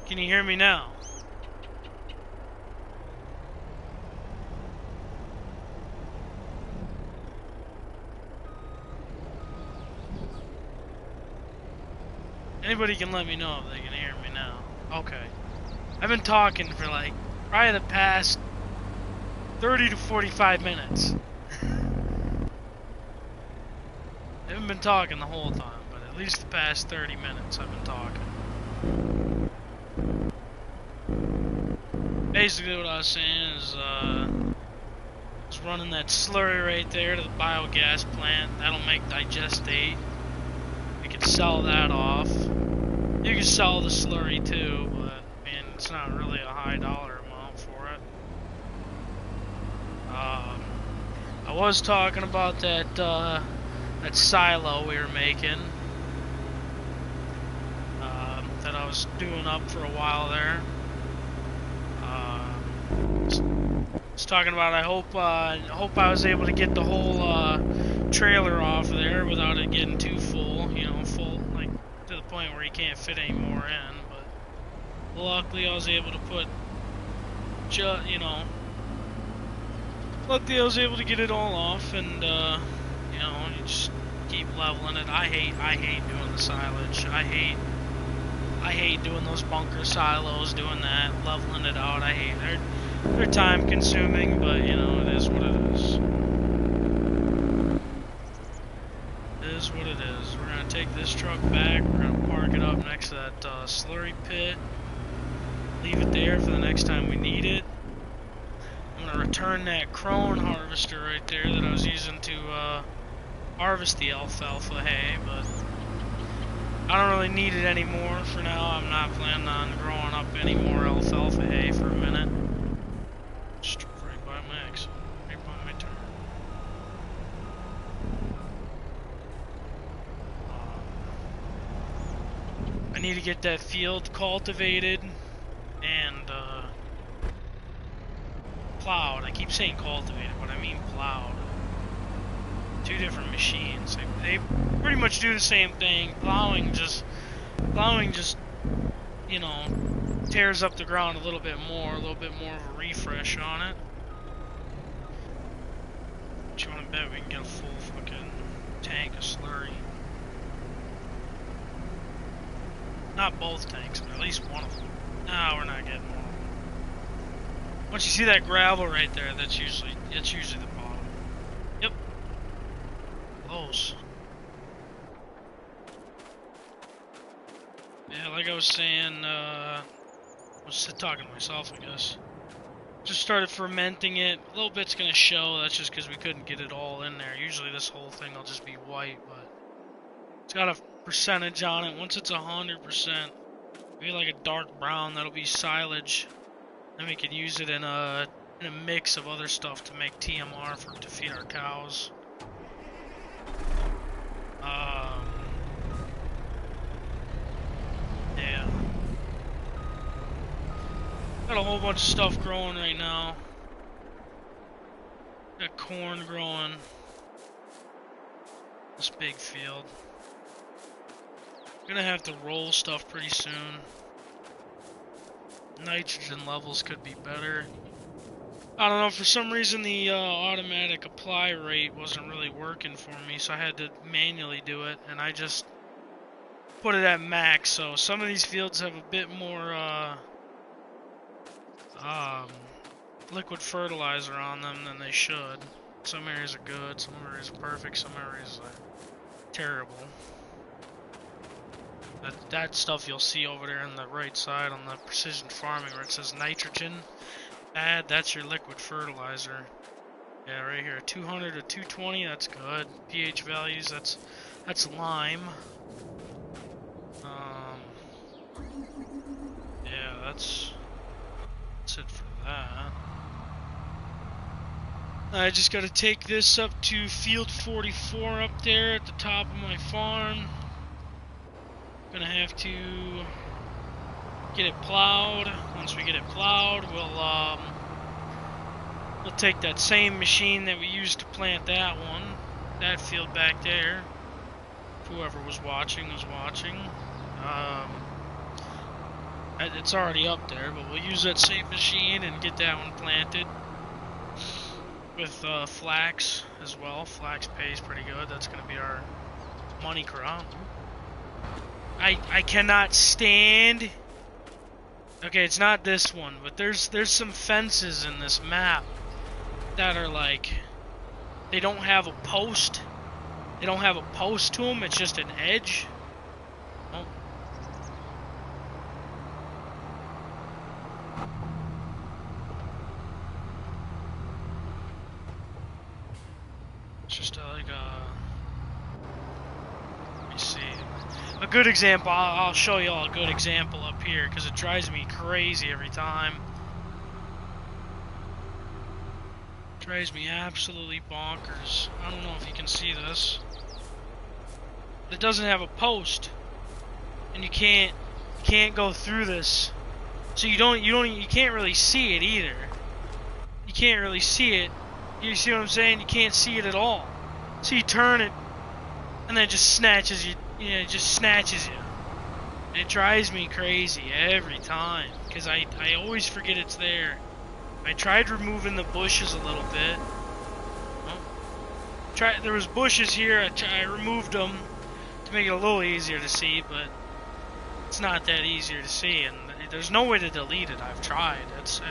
Can you hear me now? Anybody can let me know if they can hear me now. Okay. I've been talking for like probably the past 30 to 45 minutes. I haven't been talking the whole time, but at least the past 30 minutes I've been talking. Basically what I was saying is, running that slurry right there to the biogas plant. That'll make digestate. We could sell that off. You can sell the slurry too, but I mean, it's not really a high dollar amount for it. I was talking about that that silo we were making, that I was doing up for a while there. I was talking about I hope I was able to get the whole trailer off of there without it getting too full, you know, full like to the point where you can't fit any more in. But luckily I was able to put, luckily I was able to get it all off, and you know, you just keep leveling it. I hate doing the silage. I hate doing those bunker silos, doing that, leveling it out. I hate it. They're time consuming, but you know, it is what it is. It is what it is. We're gonna take this truck back, we're gonna park it up next to that slurry pit, leave it there for the next time we need it. I'm gonna return that crone harvester right there that I was using to harvest the alfalfa hay, but I don't really need it anymore for now. I'm not planning on growing up any more alfalfa hay for a minute. Just right by my exit, right by my turn. I need to get that field cultivated and plowed. I keep saying cultivated, but I mean plowed. Two different machines. They pretty much do the same thing. Plowing just, you know, tears up the ground a little bit more of a refresh on it. But you want to bet we can get a full fucking tank of slurry. Not both tanks, but at least one of them. No, we're not getting more. Once you see that gravel right there, that's usually the bottom. Yep. Close. Yeah, like I was saying, I was talking to myself, I guess. Just started fermenting it. A little bit's gonna show. That's just because we couldn't get it all in there. Usually this whole thing will just be white, but it's got a percentage on it. Once it's 100%, maybe like a dark brown, that'll be silage. Then we can use it in a mix of other stuff to make TMR to feed our cows. Yeah. Got a whole bunch of stuff growing right now. Got corn growing. This big field. Gonna have to roll stuff pretty soon. Nitrogen levels could be better. I don't know, for some reason the automatic apply rate wasn't really working for me, so I had to manually do it, and I just put it at max. So some of these fields have a bit more liquid fertilizer on them than they should. Some areas are good, some areas are perfect, some areas are terrible. That stuff you'll see over there on the right side on the precision farming where it says nitrogen add, that's your liquid fertilizer. Yeah, right here, 200 to 220, that's good. pH values, that's lime. Yeah, that's it for that. I just gotta take this up to field 44 up there at the top of my farm. Gonna have to get it plowed. Once we get it plowed, we'll take that same machine that we used to plant that field back there. Whoever was watching was watching. It's already up there, but we'll use that same machine and get that one planted with flax as well. Flax pays pretty good. That's going to be our money crop. I cannot stand. Okay, it's not this one, but there's some fences in this map that are like, they don't have a post. They don't have a post to them. It's just an edge. Oh. It's just like let me see. A good example. I'll show you all a good example up here because it drives me crazy every time. Drives me absolutely bonkers. I don't know if you can see this. It doesn't have a post, and you can't go through this. So you can't really see it either. You can't really see it. You see what I'm saying? You can't see it at all. So you turn it, and then it just snatches you. It just snatches you. And it drives me crazy every time because I always forget it's there. I tried removing the bushes a little bit. Oh. There was bushes here. I removed them to make it a little easier to see, but it's not that easier to see, and there's no way to delete it. I've tried. It's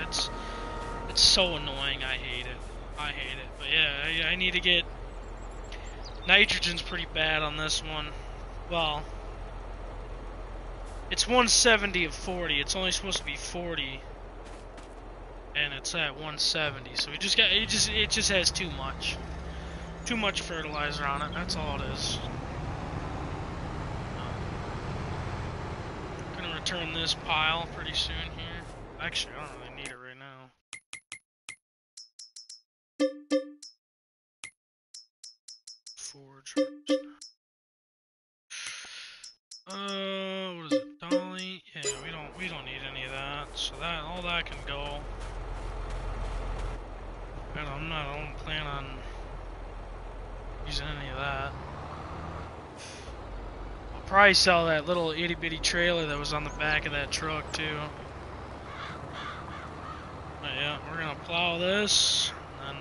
so annoying. I hate it. But yeah, I need to get nitrogen's pretty bad on this one. Well, it's 170 of 40. It's only supposed to be 40. And it's at 170, so it just has too much fertilizer on it. That's all it is. Gonna return this pile pretty soon here. Actually, I don't really need it right now. Forge. What is it? Dolly? Yeah, we don't need any of that. So all that can go. I don't plan on using any of that. I'll probably sell that little itty bitty trailer that was on the back of that truck too. But yeah, we're gonna plow this, and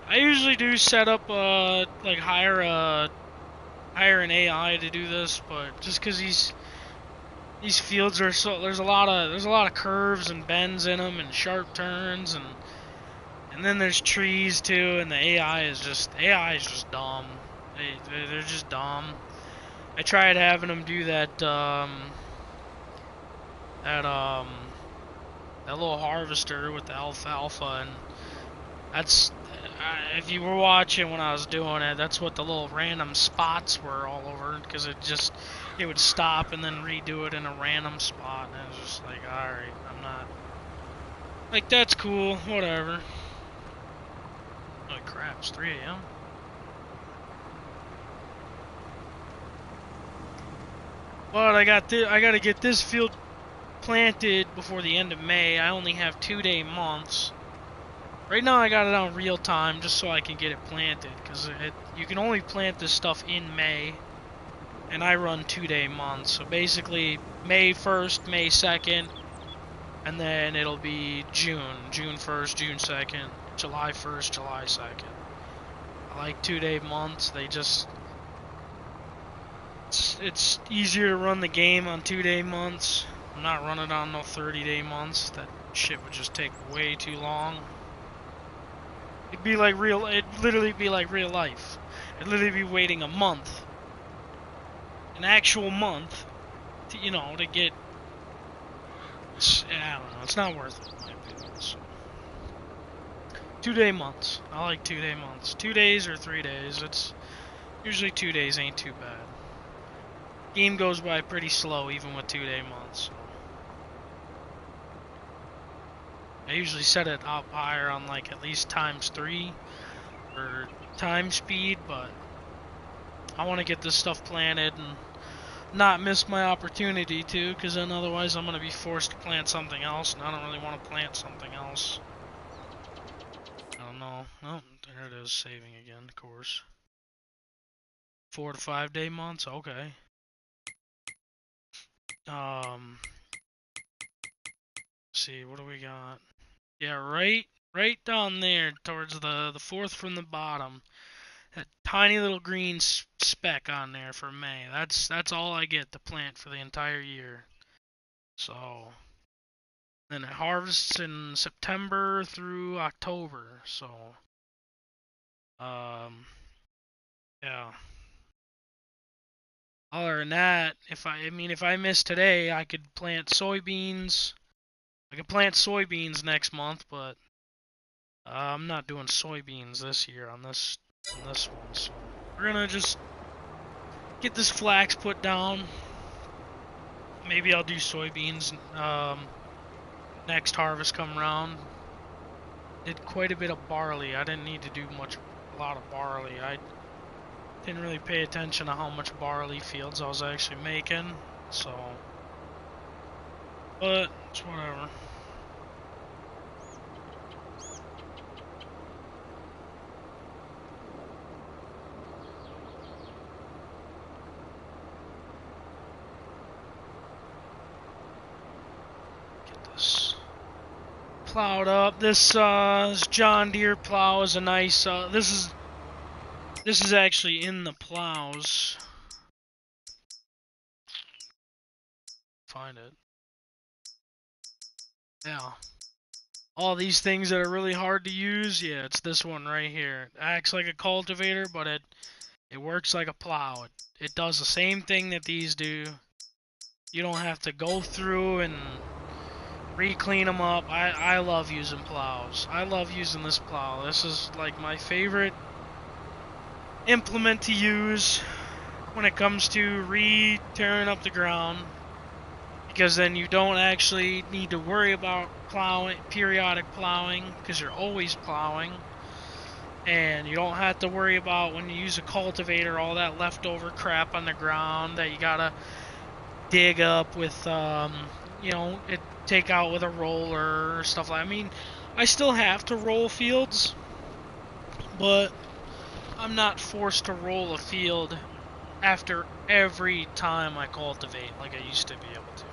I usually do set up like hire an AI to do this, but just because these fields are so there's a lot of curves and bends in them and sharp turns and then there's trees too, and the AI is just dumb. They're just dumb. I tried having them do that little harvester with the alfalfa, and that's if you were watching when I was doing it, that's what the little random spots were all over, because it would stop and then redo it in a random spot, and it was just like, alright, I'm not like, that's cool, whatever. Holy crap, it's 3 a.m. But I gotta get this field planted before the end of May. I only have 2-day months. Right now I got it on real time just so I can get it planted, because you can only plant this stuff in May, and I run 2-day months. So basically May 1st, May 2nd, and then it'll be June 1st, June 2nd, July 1st, July 2nd. I like 2-day months. It's easier to run the game on 2-day months. I'm not running on no 30-day months. That shit would just take way too long. It'd literally be like real life. I'd literally be waiting a month. An actual month to, to get... I don't know, it's not worth it in my opinion. So. 2-day months. I like 2-day months. 2 days or 3 days. It's usually 2 days ain't too bad. Game goes by pretty slow even with 2-day months. So. I usually set it up higher on like at least ×3 or time speed, but I want to get this stuff planted and not miss my opportunity to, because then otherwise I'm going to be forced to plant something else, and I don't really want to plant something else. I don't know. Oh, there it is, saving again, of course. 4 to 5 day months, okay. see, what do we got? Yeah, right down there towards the fourth from the bottom. That tiny little green speck on there for May. That's all I get to plant for the entire year. So then it harvests in September through October. So yeah. Other than that, if I miss today, I could plant soybeans. I could plant soybeans next month, but I'm not doing soybeans this year on this one. So we're gonna just get this flax put down. Maybe I'll do soybeans next harvest come around. Did quite a bit of barley. I didn't need to do a lot of barley. I didn't really pay attention to how much barley fields I was actually making. So, but it's whatever. Plowed up. This John Deere plow is a nice. This is actually in the plows. Find it. Yeah. All these things that are really hard to use. Yeah, it's this one right here. It acts like a cultivator, but it works like a plow. It does the same thing that these do. You don't have to go through and re-clean them up. I love using plows. I love using this plow. This is like my favorite implement to use when it comes to tearing up the ground, because then you don't actually need to worry about periodic plowing, because you're always plowing, and you don't have to worry about when you use a cultivator all that leftover crap on the ground that you gotta dig up with take out with a roller or stuff like that. I mean, I still have to roll fields, but I'm not forced to roll a field after every time I cultivate like I used to be able to.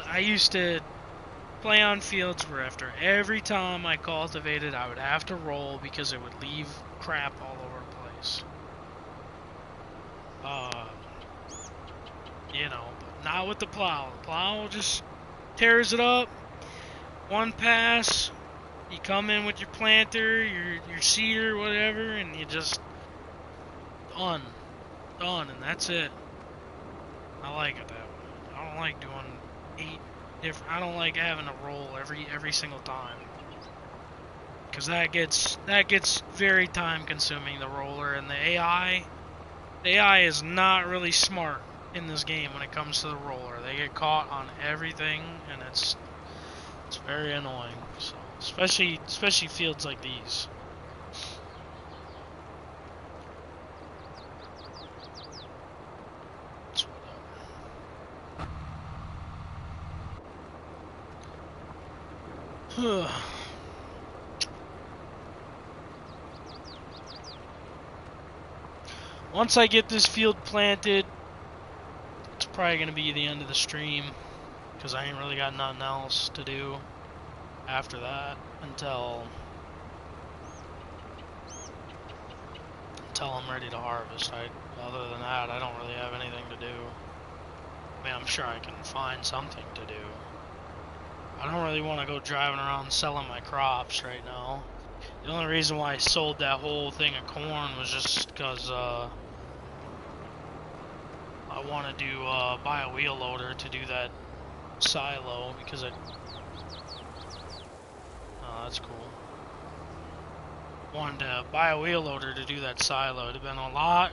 I used to play on fields where after every time I cultivated I would have to roll because it would leave crap all over the place. But not with the plow. The plow just tears it up. One pass, you come in with your planter, your seeder, whatever, and you just done, and that's it. I like it that way. I don't like doing 8 different. I don't like having to roll every single time, because that gets very time consuming. The roller and the AI is not really smart in this game when it comes to the roller. They get caught on everything, and it's very annoying. So especially fields like these. Once I get this field planted, it's probably going to be the end of the stream, because I ain't really got nothing else to do after that until I'm ready to harvest. Other than that, I don't really have anything to do. I mean, I'm sure I can find something to do. I don't really want to go driving around selling my crops right now. The only reason why I sold that whole thing of corn was just because I wanted to buy a wheel loader to do that silo, because oh, that's cool. Wanted to buy a wheel loader to do that silo. It'd have been a lot.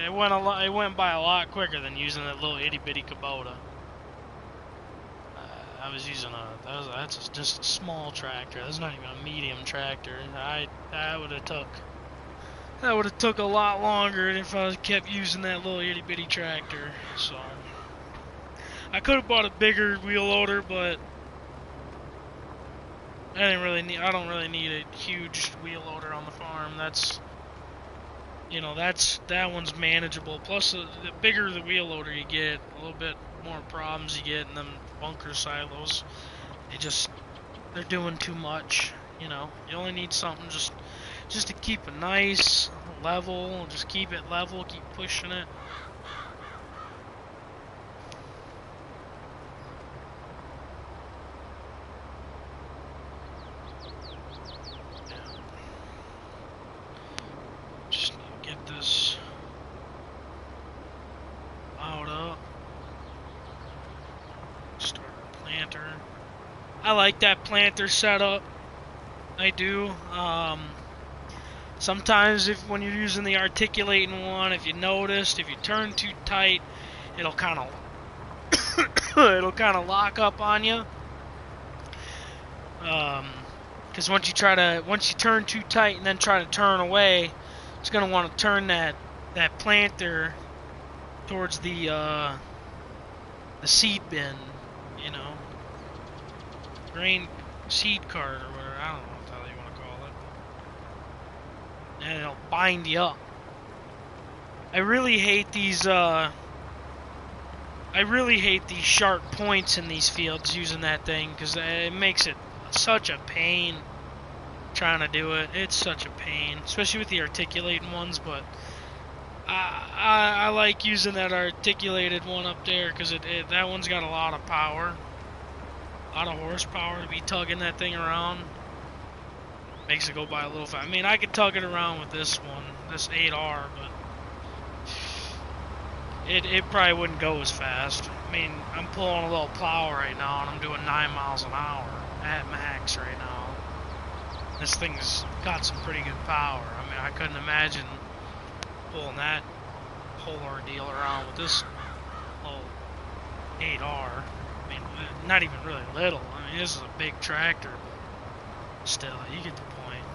It went by a lot quicker than using that little itty bitty Kubota. I was using that's just a small tractor. That's not even a medium tractor. That would have took a lot longer if I kept using that little itty bitty tractor. So I could have bought a bigger wheel loader, but I don't really need a huge wheel loader on the farm. That one's manageable. Plus, the bigger the wheel loader you get, a little bit more problems you get in them bunker silos. They're doing too much. You know, you only need something just to keep it nice, level. Just keep it level. Keep pushing it. Just need to get this out up. Start a planter. I like that planter setup. I do. Sometimes when you're using the articulating one, if you noticed, if you turn too tight, it'll kind of lock up on you. Because once you turn too tight and then try to turn away, it's gonna want to turn that planter towards the seed bin, you know, grain seed cart or whatever. I don't know what the hell you want to call it. And it'll bind you up. I really hate these sharp points in these fields using that thing, because it makes it such a pain trying to do it. It's such a pain, especially with the articulating ones, but I like using that articulated one up there, because that one's got a lot of power, a lot of horsepower to be tugging that thing around. Makes it go by a little fast. I mean, I could tug it around with this one, this 8R, but it probably wouldn't go as fast. I mean, I'm pulling a little plow right now, and I'm doing 9 miles an hour at max right now. This thing's got some pretty good power. I mean, I couldn't imagine pulling that whole ordeal around with this little 8R. I mean, not even really little. I mean, this is a big tractor, but still, you get the point.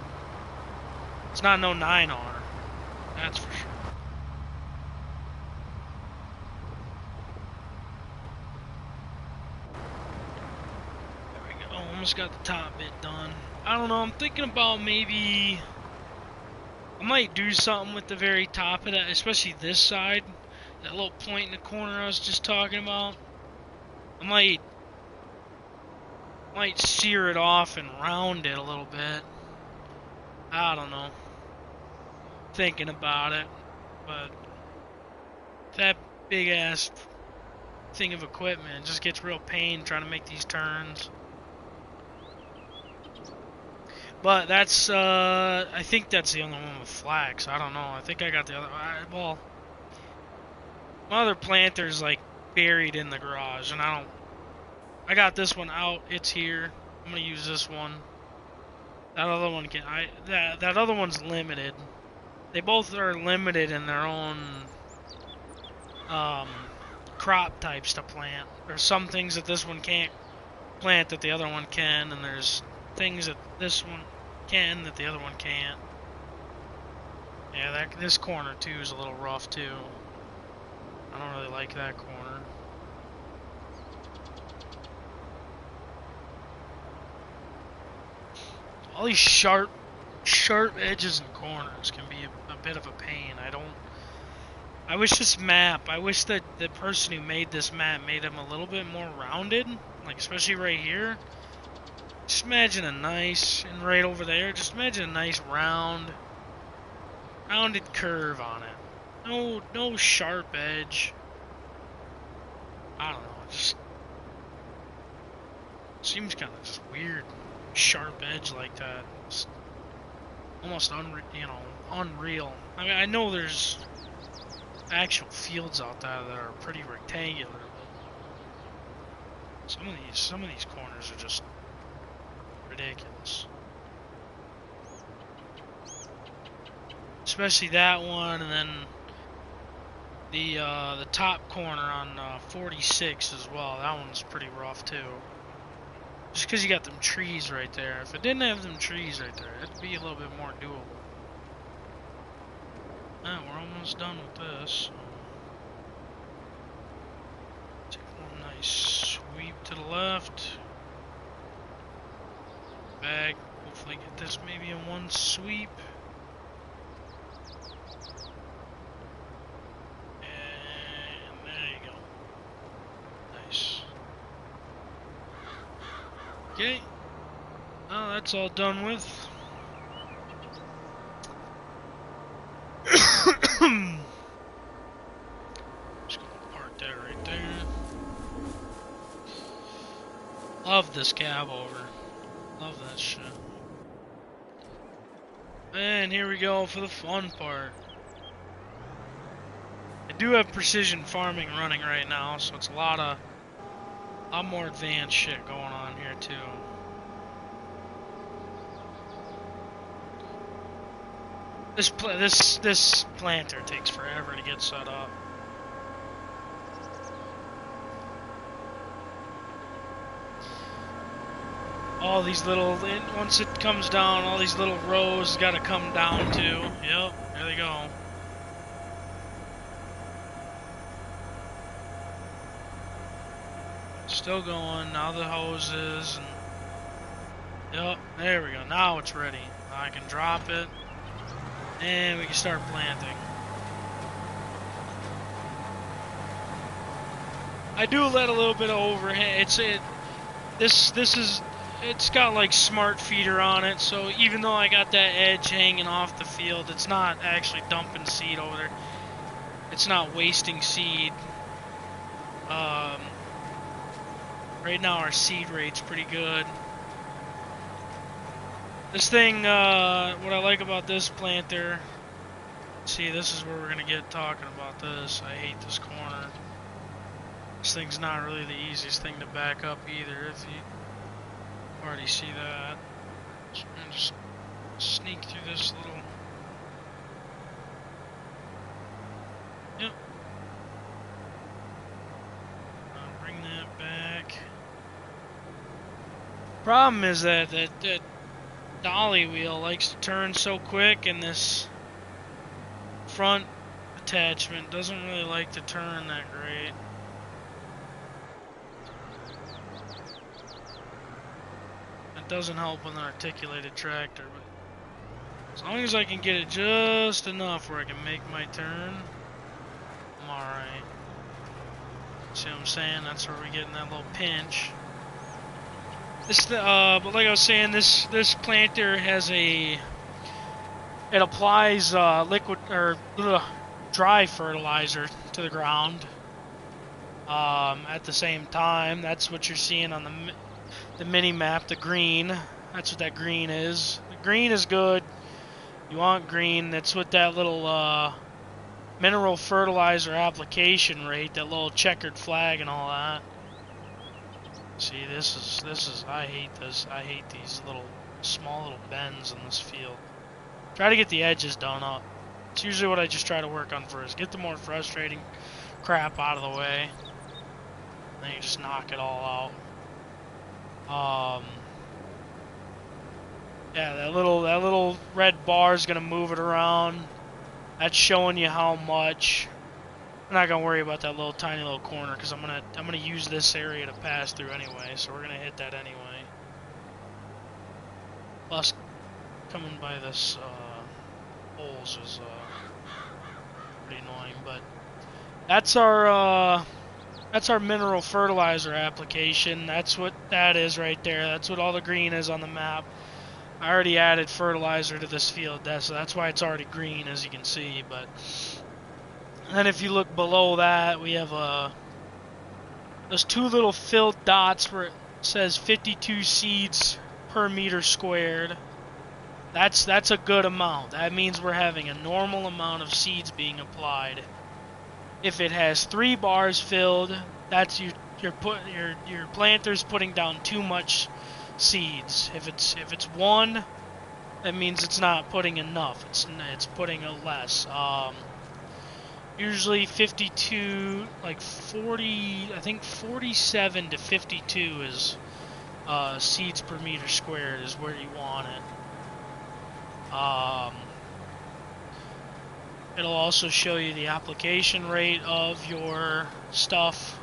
It's not no 9R, that's for sure. Almost got the top bit done. I don't know, I'm thinking about maybe I might do something with the very top of that, especially this side, that little point in the corner I was just talking about. I might sear it off and round it a little bit. I don't know. Thinking about it, but that big ass thing of equipment, it just gets real pain trying to make these turns. But that's, I think that's the only one with flax. I don't know. I think I got the other, well, my other planter's like buried in the garage, and I got this one out. It's here. I'm gonna use this one. That other one that other one's limited. They both are limited in their own, crop types to plant. There's some things that this one can't plant that the other one can, and there's things that this one can that the other one can't. Yeah, this corner too is a little rough too. I don't really like that corner. All these sharp edges and corners can be a bit of a pain. I wish this map, I wish that the person who made this map made them a little bit more rounded, like especially right here. Just imagine a nice, and right over there, just imagine a nice rounded curve on it. No sharp edge. I don't know, it just seems kind of just weird. Sharp edge like that. It's almost unreal. I mean, I know there's actual fields out there that are pretty rectangular, but some of these corners are just ridiculous. Especially that one, and then the top corner on 46 as well. That one's pretty rough too. Just because you got them trees right there. If it didn't have them trees right there, it'd be a little bit more doable. Ah, we're almost done with this. Take one nice sweep to the left. Back. Hopefully get this maybe in one sweep. And there you go. Okay. Well, that's all done with. Just gonna park that right there. Love this cab over. Love that shit. And here we go for the fun part. I do have precision farming running right now, so it's a lot more advanced shit going on here too. This planter takes forever to get set up. All these little, once it comes down, all these little rows got to come down too. Yep, there they go. Still going, now the hoses, and yep, there we go. Now it's ready. I can drop it, and we can start planting. I do let a little bit of overhang. It's got like smart feeder on it, so even though I got that edge hanging off the field, it's not actually dumping seed over there. It's not wasting seed. Right now our seed rate's pretty good. This thing, what I like about this planter, see, this is where we're gonna get talking about this. I hate this corner. This thing's not really the easiest thing to back up either, if you already see that. So we're gonna just sneak through this little... Yep. Bring that back. Problem is that dolly wheel likes to turn so quick, and this front attachment doesn't really like to turn that great. It doesn't help with an articulated tractor, but as long as I can get it just enough where I can make my turn, I'm alright. See what I'm saying? That's where we get in that little pinch. But like I was saying, this planter has it applies liquid or dry fertilizer to the ground. At the same time, that's what you're seeing on the mini map. The green, that's what that green is. The green is good. You want green. That's what that little mineral fertilizer application rate, that little checkered flag and all that. See, this is, I hate this. I hate these small little bends in this field. Try to get the edges done up. It's usually what I just try to work on first. Get the more frustrating crap out of the way. Then you just knock it all out. Yeah, that little red bar is gonna move it around. That's showing you how much. I'm not gonna worry about that tiny little corner because I'm gonna use this area to pass through anyway, so we're gonna hit that anyway. Plus, coming by this holes is pretty annoying, but that's our mineral fertilizer application. That's what that is right there. That's what all the green is on the map. I already added fertilizer to this field, so that's why it's already green, as you can see, but. And then if you look below that, we have those two little filled dots where it says 52 seeds per meter squared. That's a good amount. That means we're having a normal amount of seeds being applied. If it has 3 bars filled, that's your planter's putting down too much seeds. If it's 1, that means it's not putting enough. It's putting a less. Usually 52, like 40, I think 47 to 52 is seeds per meter squared is where you want it. It'll also show you the application rate of your stuff.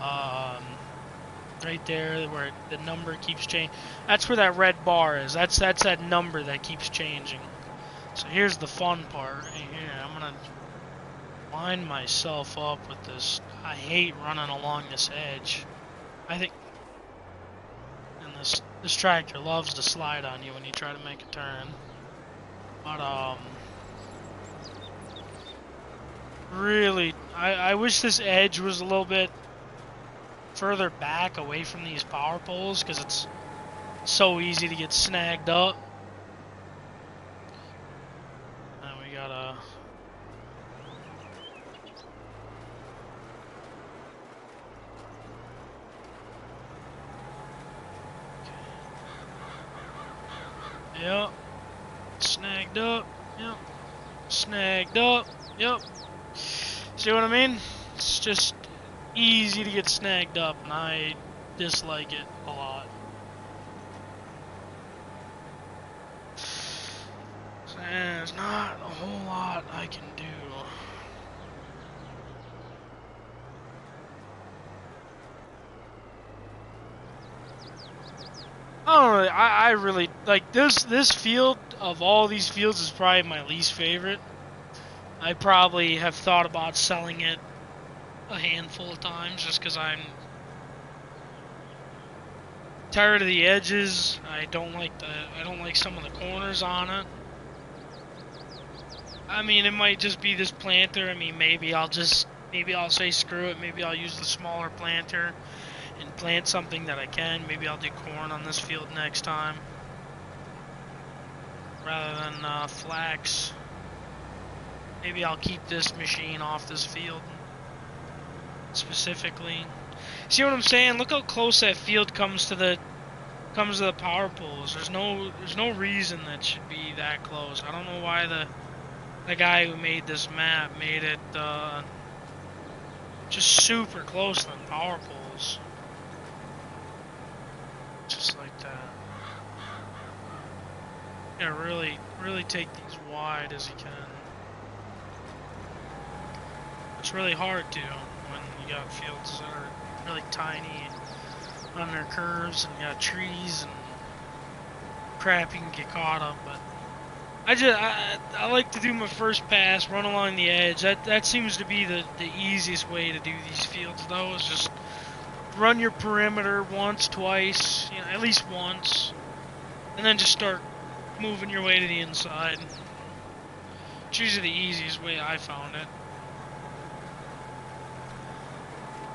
Right there where the number keeps changing. That's where that red bar is. That's that number that keeps changing. So here's the fun part right here. I'm gonna line myself up with this. I hate running along this edge. I think This tractor loves to slide on you when you try to make a turn. But really, I wish this edge was a little bit further back away from these power poles, because it's so easy to get snagged up. And we gotta... Yep. Snagged up. Yep. Snagged up. Yep. See what I mean? It's just easy to get snagged up, and I dislike it a lot. There's not a whole lot I can do. I really like this field. Of all these fields, is probably my least favorite. I probably have thought about selling it a handful of times just because I'm tired of the edges. I don't like some of the corners on it. I mean, it might just be this planter. I mean, maybe I'll say screw it. Maybe I'll use the smaller planter and plant something that I can. Maybe I'll do corn on this field next time rather than flax. Maybe I'll keep this machine off this field specifically. See what I'm saying? Look how close that field comes to the power poles. There's no reason that should be that close. I don't know why the guy who made this map made it just super close to the power poles. Just like that. Yeah, really take these wide as you can. It's really hard to when you got fields that are really tiny on their curves and you got trees and crap you can get caught up. But I like to do my first pass, run along the edge. That seems to be the easiest way to do these fields, though, is just run your perimeter once, twice, at least once, and then just start moving your way to the inside. It's usually the easiest way I found it.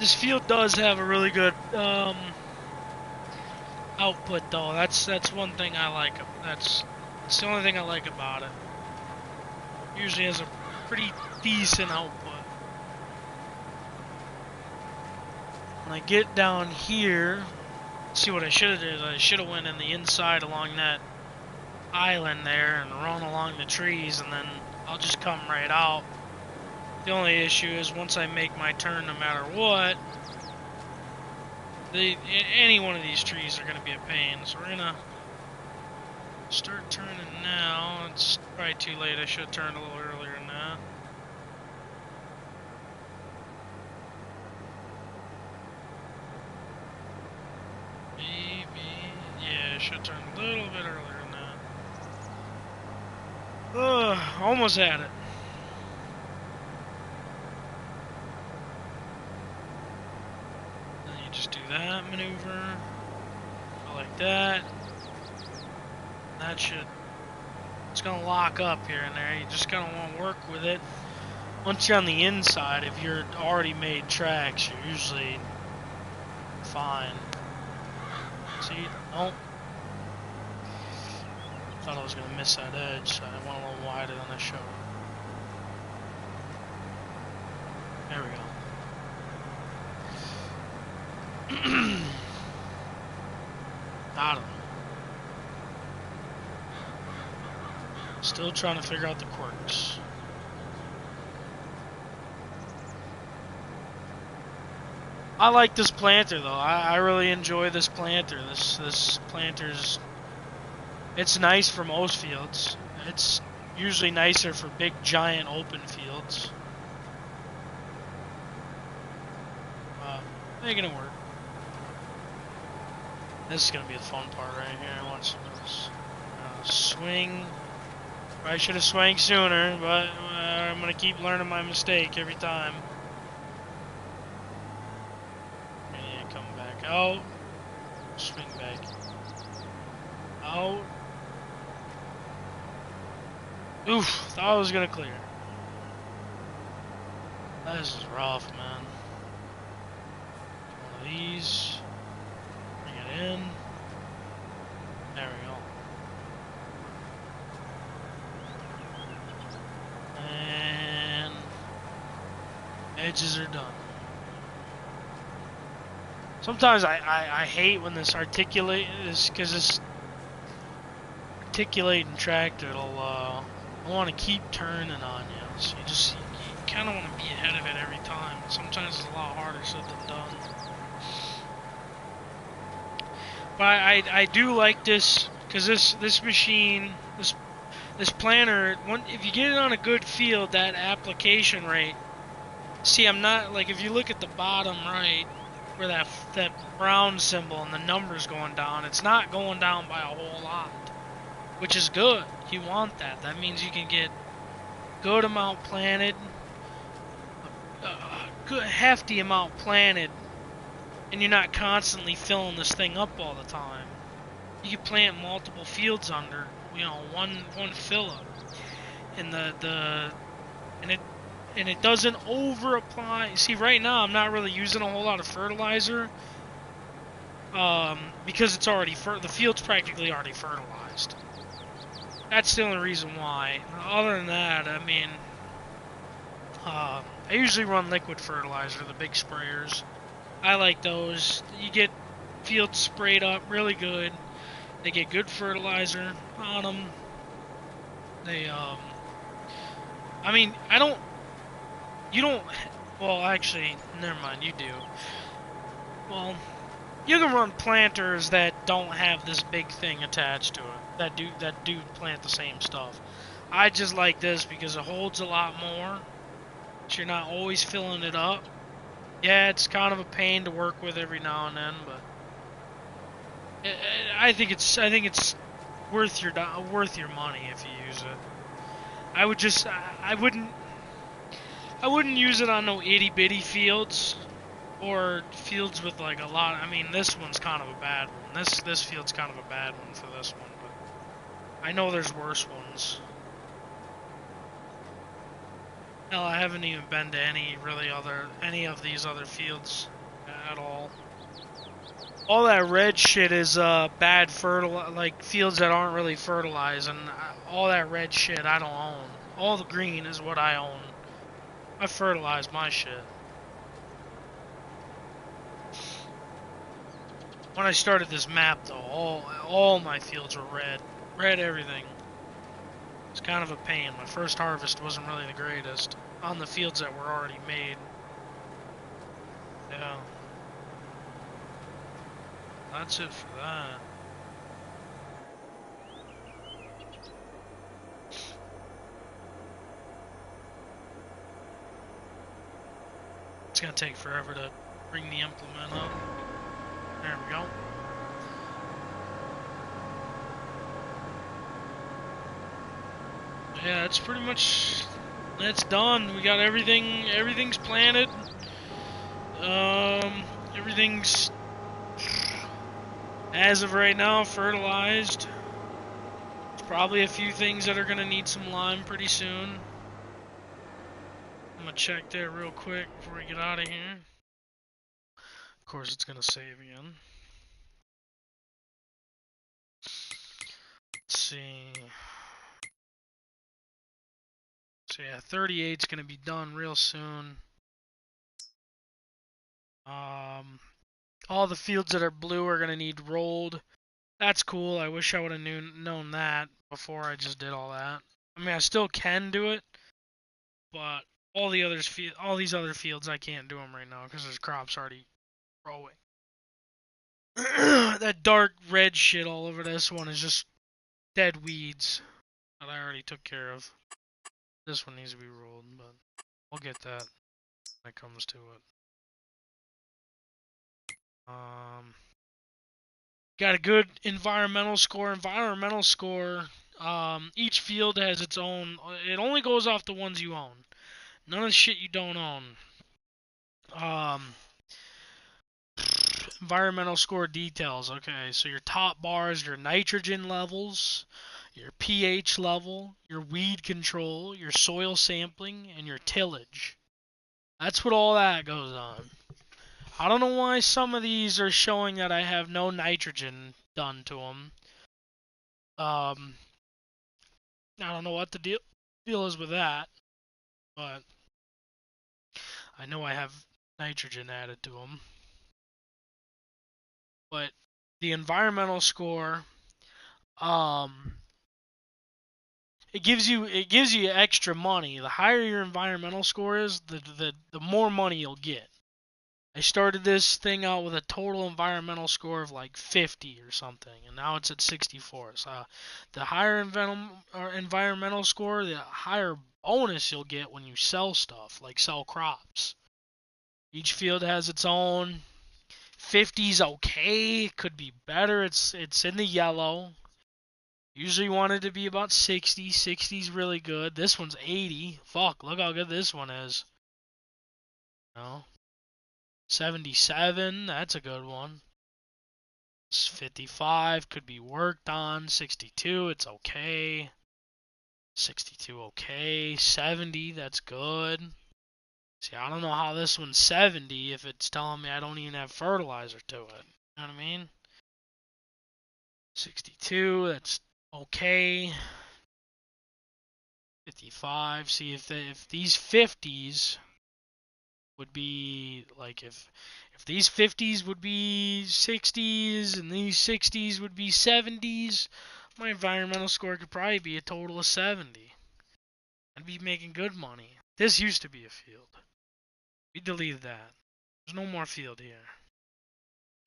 This field does have a really good output, though. That's one thing I like. That's the only thing I like about it. Usually has a pretty decent output. When I get down here, see what I should have did. I should have went in the inside along that island there and run along the trees, and then I'll just come right out. The only issue is once I make my turn, no matter what, any one of these trees are going to be a pain. So we're going to start turning now. It's probably too late. I should have turned a little earlier than that. Maybe, yeah, I should have turned a little bit earlier than that. Almost had it. That maneuver, go like that. It's gonna lock up here and there. You just gonna want to work with it. Once you're on the inside, if you're already made tracks, you're usually fine. See, oh, thought I was gonna miss that edge, so I went a little wider than I should. There we go. I don't know. Still trying to figure out the quirks. I like this planter though. I really enjoy this planter. This planter's, it's nice for most fields. It's usually nicer for big giant open fields. Making it work. This is gonna be the fun part right here. I want some of this swing. I should have swung sooner, but I'm gonna keep learning my mistake every time. Yeah, come back out. Swing back Out. Oof, thought I was gonna clear. This is rough, man. One of these. Bring it in. There we go. And edges are done. Sometimes I hate when this articulate is because this articulating tractor it'll want to keep turning on you. So you kind of want to be ahead of it every time. Sometimes it's a lot harder said than done. But I do like this because this machine this planter if you get it on a good field that application rate. See, I'm not like if you look at the bottom right where that brown symbol and the numbers going down, it's not going down by a whole lot, which is good. You want that. That means you can get good amount planted, good hefty amount planted, and you're not constantly filling this thing up all the time. You can plant multiple fields under, one fill up, and and it doesn't over apply. See, right now I'm not really using a whole lot of fertilizer because it's already the field's practically already fertilized. That's the only reason why. Other than that, I mean, I usually run liquid fertilizer, the big sprayers. I like those. You get fields sprayed up really good. They get good fertilizer on them. They, I mean, you don't, well, actually, never mind, you do. Well, you can run planters that don't have this big thing attached to it, that do plant the same stuff. I just like this because it holds a lot more, so you're not always filling it up. Yeah, it's kind of a pain to work with every now and then, but I think it's worth your money if you use it. I wouldn't use it on no itty bitty fields or fields with like a lot. I mean, this one's kind of a bad one. This field's kind of a bad one for this one, but I know there's worse ones. Hell, I haven't even been to any of these other fields at all. All that red shit is bad like fields that aren't really fertilized, and all that red shit I don't own. All the green is what I own. I fertilize my shit. When I started this map, though, all my fields were red. Red everything. It's kind of a pain. My first harvest wasn't really the greatest on the fields that were already made. Yeah. That's it for that. It's gonna take forever to bring the implement up. There we go. Yeah, it's pretty much, that's done. We got everything, everything's planted. Everything's, as of right now, fertilized. There's probably a few things that are gonna need some lime pretty soon. I'm gonna check that real quick before we get out of here. Of course, it's gonna save again. Let's see. So yeah, 38's gonna be done real soon. All the fields that are blue are gonna need rolled. That's cool. I wish I would have known that before I just did all that. I mean, I still can do it, but all these other fields, I can't do them right now because there's crops already growing. That dark red shit all over this one is just dead weeds that I already took care of. This one needs to be rolled, but we'll get that when it comes to it. Got a good environmental score. Each field has its own. It only goes off the ones you own. None of the shit you don't own. environmental score details. Okay, so your top bars, your nitrogen levels, your pH level, your weed control, your soil sampling, and your tillage. That's what all that goes on. I don't know why some of these are showing that I have no nitrogen done to them. I don't know what the deal is with that, but I know I have nitrogen added to them. But the environmental score, um, it gives you extra money. The higher your environmental score is, the more money you'll get. I started this thing out with a total environmental score of like 50 or something, and now it's at 64. So the higher environmental score, the higher bonus you'll get when you sell stuff, like sell crops. Each field has its own. 50's okay, could be better. It's in the yellow. Usually wanted to be about 60. 60's really good. This one's 80. Fuck, look how good this one is. No. 77, that's a good one. 55 could be worked on. 62, it's okay. 62, okay. 70, that's good. See, I don't know how this one's 70 if it's telling me I don't even have fertilizer to it. You know what I mean? 62, that's okay. 55. See, if these 50s would be like if these 50s would be 60s and these 60s would be 70s, my environmental score could probably be a total of 70. I'd be making good money. This used to be a field. We deleted that. There's no more field here.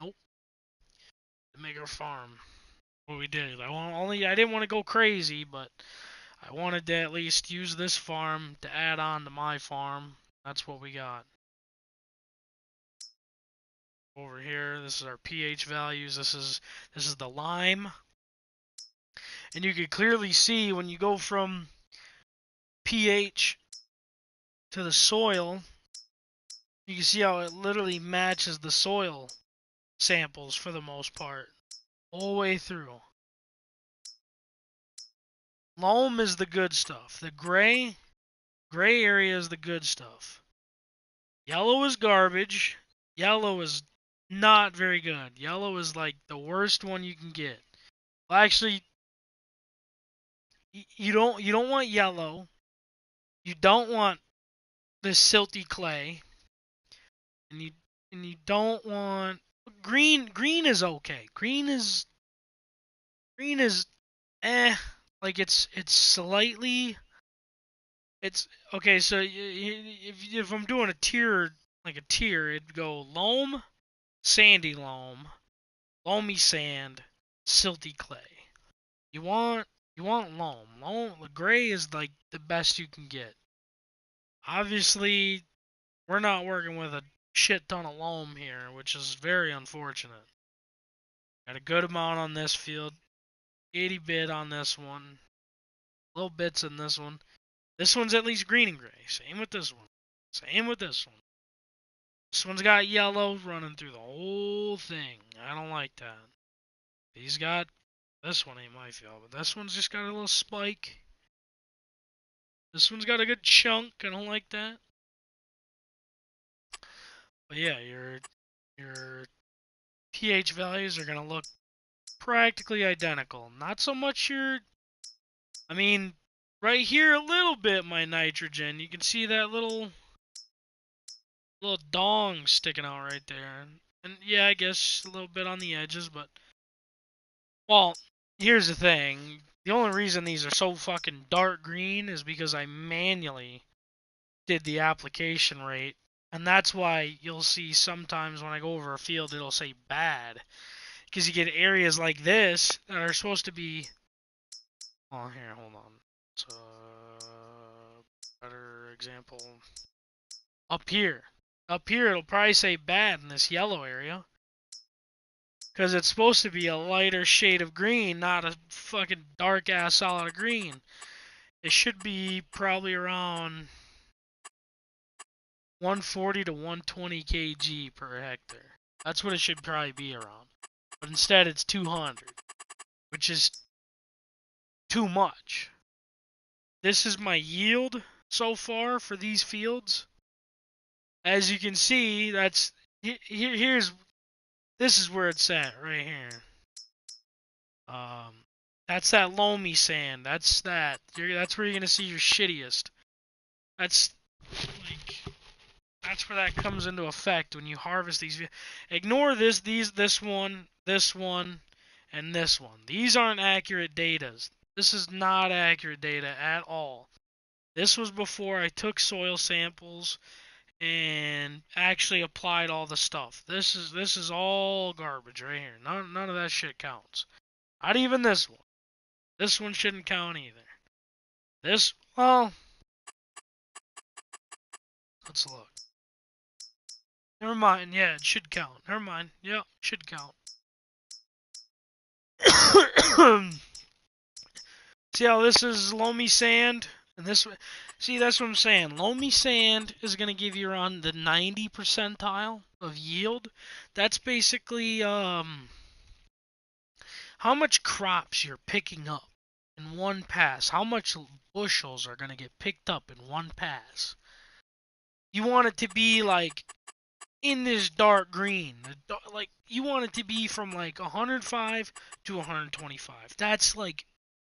Nope. To make our farm. What we did. I didn't want to go crazy, but I wanted to at least use this farm to add on to my farm. That's what we got. Over here, this is our pH values. This is the lime. And you can clearly see when you go from pH to the soil, you can see how it literally matches the soil samples for the most part, all the way through. Loam is the good stuff. The gray area is the good stuff. Yellow is garbage. Yellow is not very good. Yellow is like the worst one you can get. Well, actually, you don't want yellow. You don't want this silty clay, and you don't want green. Green is okay. Green is like it's slightly. It's okay. So if I'm doing a tier, like a tier, it'd go loam, sandy loam, loamy sand, silty clay. You want loam. The gray is like the best you can get. Obviously, we're not working with a shit ton of loam here, which is very unfortunate. Got a good amount on this field. 80 bit on this one. Little bits in this one. This one's at least green and gray. Same with this one. Same with this one. This one's got yellow running through the whole thing. I don't like that. These got... This one ain't my field, but this one's just got a little spike. This one's got a good chunk. I don't like that. But yeah, your pH values are going to look practically identical. Not so much I mean, right here a little bit my nitrogen. You can see that little dong sticking out right there. And yeah, I guess a little bit on the edges, but well, here's the thing. The only reason these are so fucking dark green is because I manually did the application rate. And that's why you'll see sometimes when I go over a field it'll say bad. Because you get areas like this that are supposed to be... Oh, here, hold on. So, better example. Up here. Up here it'll probably say bad in this yellow area. Because it's supposed to be a lighter shade of green, not a fucking dark ass solid green. It should be probably around 140 to 120 kg per hectare. That's what it should probably be around. But instead it's 200, which is too much. This is my yield so far for these fields. As you can see, here's this is where it's at right here. That's that loamy sand. That's where you're gonna see your shittiest. That's like that's where that comes into effect when you harvest these. Ignore this one, and this one. These aren't accurate datas. This is not accurate data at all. This was before I took soil samples and actually applied all the stuff. This is all garbage right here. None of that shit counts. Not even this one. This one shouldn't count either. Well, let's look. Never mind. Yeah, it should count. Never mind. Yep, should count. See how this is loamy sand? And see, that's what I'm saying. Loamy sand is going to give you around the 90 percentile of yield. That's basically how much crops you're picking up in one pass. How much bushels are going to get picked up in one pass. You want it to be like in this dark green. Like you want it to be from like 105 to 125. That's like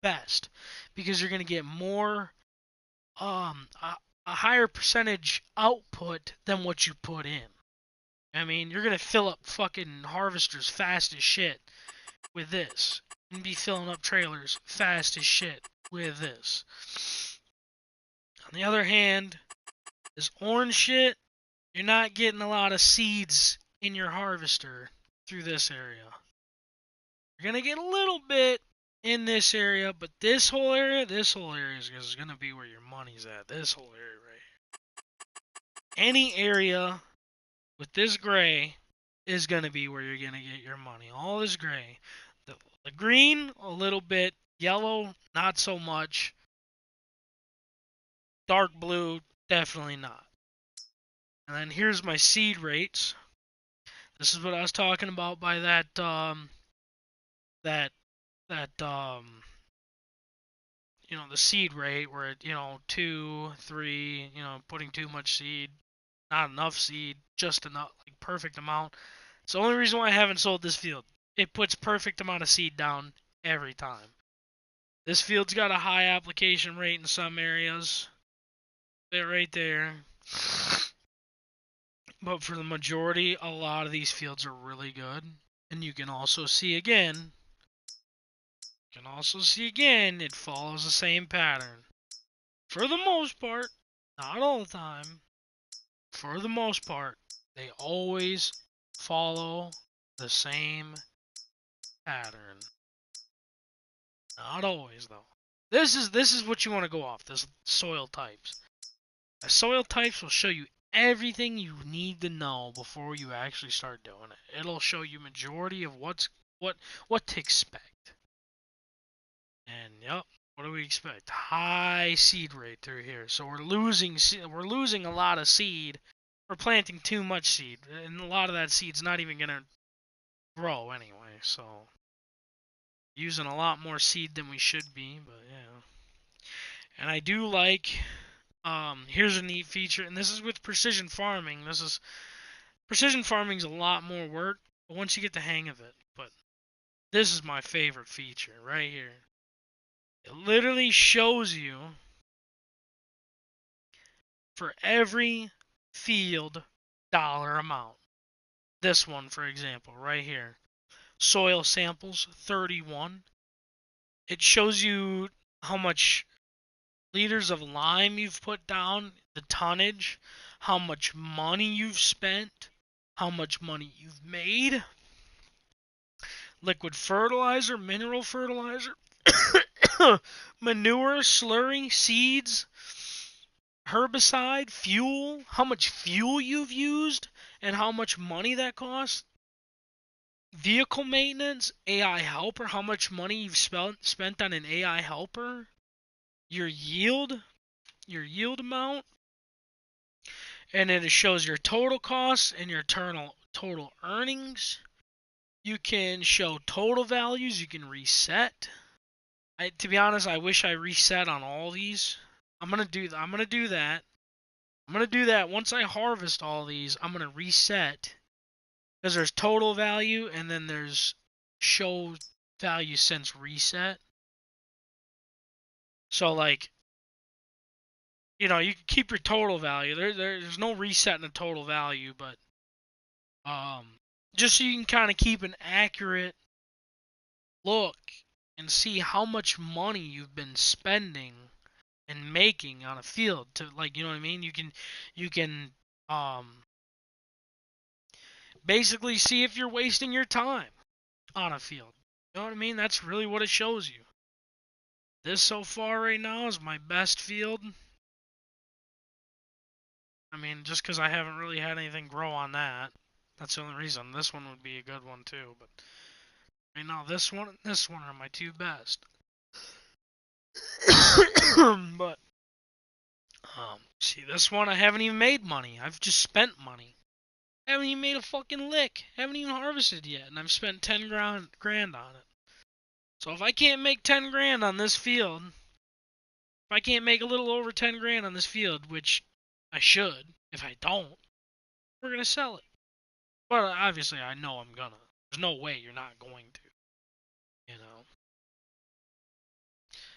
best because you're going to get more a higher percentage output than what you put in. I mean, you're going to fill up fucking harvesters fast as shit with this. And be filling up trailers fast as shit with this. On the other hand, this orange shit, you're not getting a lot of seeds in your harvester through this area. You're going to get a little bit in this area, but this whole area is going to be where your money's at. This whole area right here. Any area with this gray is going to be where you're going to get your money. All this gray. The green, a little bit. Yellow, not so much. Dark blue, definitely not. And then here's my seed rates. This is what I was talking about by that the seed rate where it, 2, 3, putting too much seed, not enough seed, just enough, like perfect amount. It's the only reason why I haven't sold this field. It puts perfect amount of seed down every time. This field's got a high application rate in some areas. That right there. But for the majority, a lot of these fields are really good. And you can also see again, it follows the same pattern. For the most part, not all the time, for the most part, they always follow the same pattern. Not always, though. This is what you want to go off, this soil types. The soil types will show you everything you need to know before you actually start doing it. It'll show you majority of what to expect. And yep, what do we expect? High seed rate through here. So we're losing a lot of seed. We're planting too much seed, and a lot of that seed's not even gonna grow anyway. So using a lot more seed than we should be, but yeah. And I do like. Here's a neat feature, and this is with precision farming. Precision farming's a lot more work, but once you get the hang of it. But this is my favorite feature right here. It literally shows you for every field dollar amount. This one, for example, right here. Soil samples 31. It shows you how much liters of lime you've put down, the tonnage, how much money you've spent, how much money you've made. Liquid fertilizer, mineral fertilizer, manure, slurry, seeds, herbicide, fuel, how much fuel you've used, and how much money that costs. Vehicle maintenance, AI helper, how much money you've spent on an AI helper. Your yield amount, and then it shows your total costs and your total earnings. You can show total values. You can reset. To be honest, I wish I reset on all these. I'm gonna do that. I'm gonna do that. Once I harvest all these, I'm gonna reset because there's total value and then there's show value since reset. So like, you can keep your total value. There's no reset in the total value, but just so you can kind of keep an accurate look and see how much money you've been spending and making on a field to, like, you know what I mean? You can basically see if you're wasting your time on a field. You know what I mean? That's really what it shows you. This so far right now is my best field. I mean, just because I haven't really had anything grow on that. That's the only reason. This one would be a good one too, but right now this one and this one are my two best. But see, this one I haven't even made money. I've just spent money. I haven't even made a fucking lick. Haven't even harvested yet, and I've spent 10 grand on it. So if I can't make 10 grand on this field, if I can't make a little over 10 grand on this field, which I should, if I don't, we're gonna sell it. But obviously, I know I'm gonna. There's no way you're not going to. You know.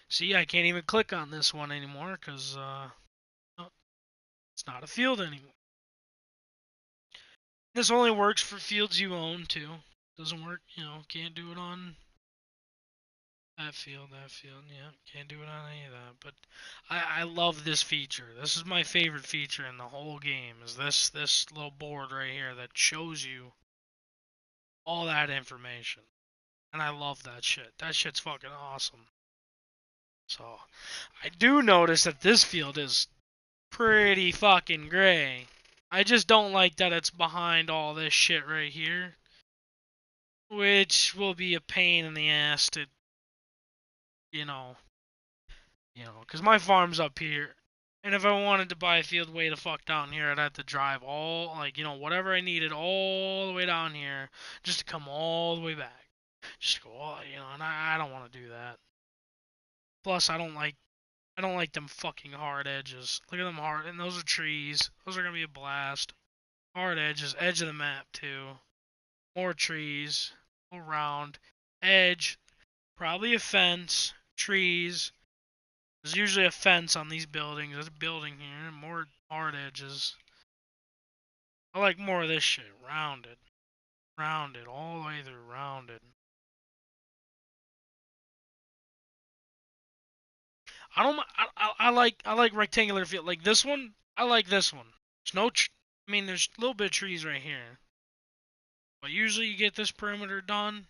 See, I can't even click on this one anymore because it's not a field anymore. This only works for fields you own too. Doesn't work, can't do it on that field, yeah, can't do it on any of that. But I love this feature. This is my favorite feature in the whole game. Is this little board right here that shows you all that information, and I love that shit. That shit's fucking awesome. So I do notice that this field is pretty fucking gray. I just don't like that it's behind all this shit right here, which will be a pain in the ass to, you know, because my farm's up here, and if I wanted to buy a field way the fuck down here, I'd have to drive all, like, whatever I needed all the way down here just to come all the way back. Just to go all, and I don't want to do that. Plus, I don't like them fucking hard edges. Look at them hard, and those are trees. Those are gonna be a blast. Hard edges, edge of the map too. More trees, around, edge, probably a fence, trees. There's usually a fence on these buildings. There's a building here, more hard edges. I like more of this shit, rounded, all the way through, rounded. I don't. I like rectangular field. Like this one, I like this one. There's no. There's a little bit of trees right here. But usually you get this perimeter done.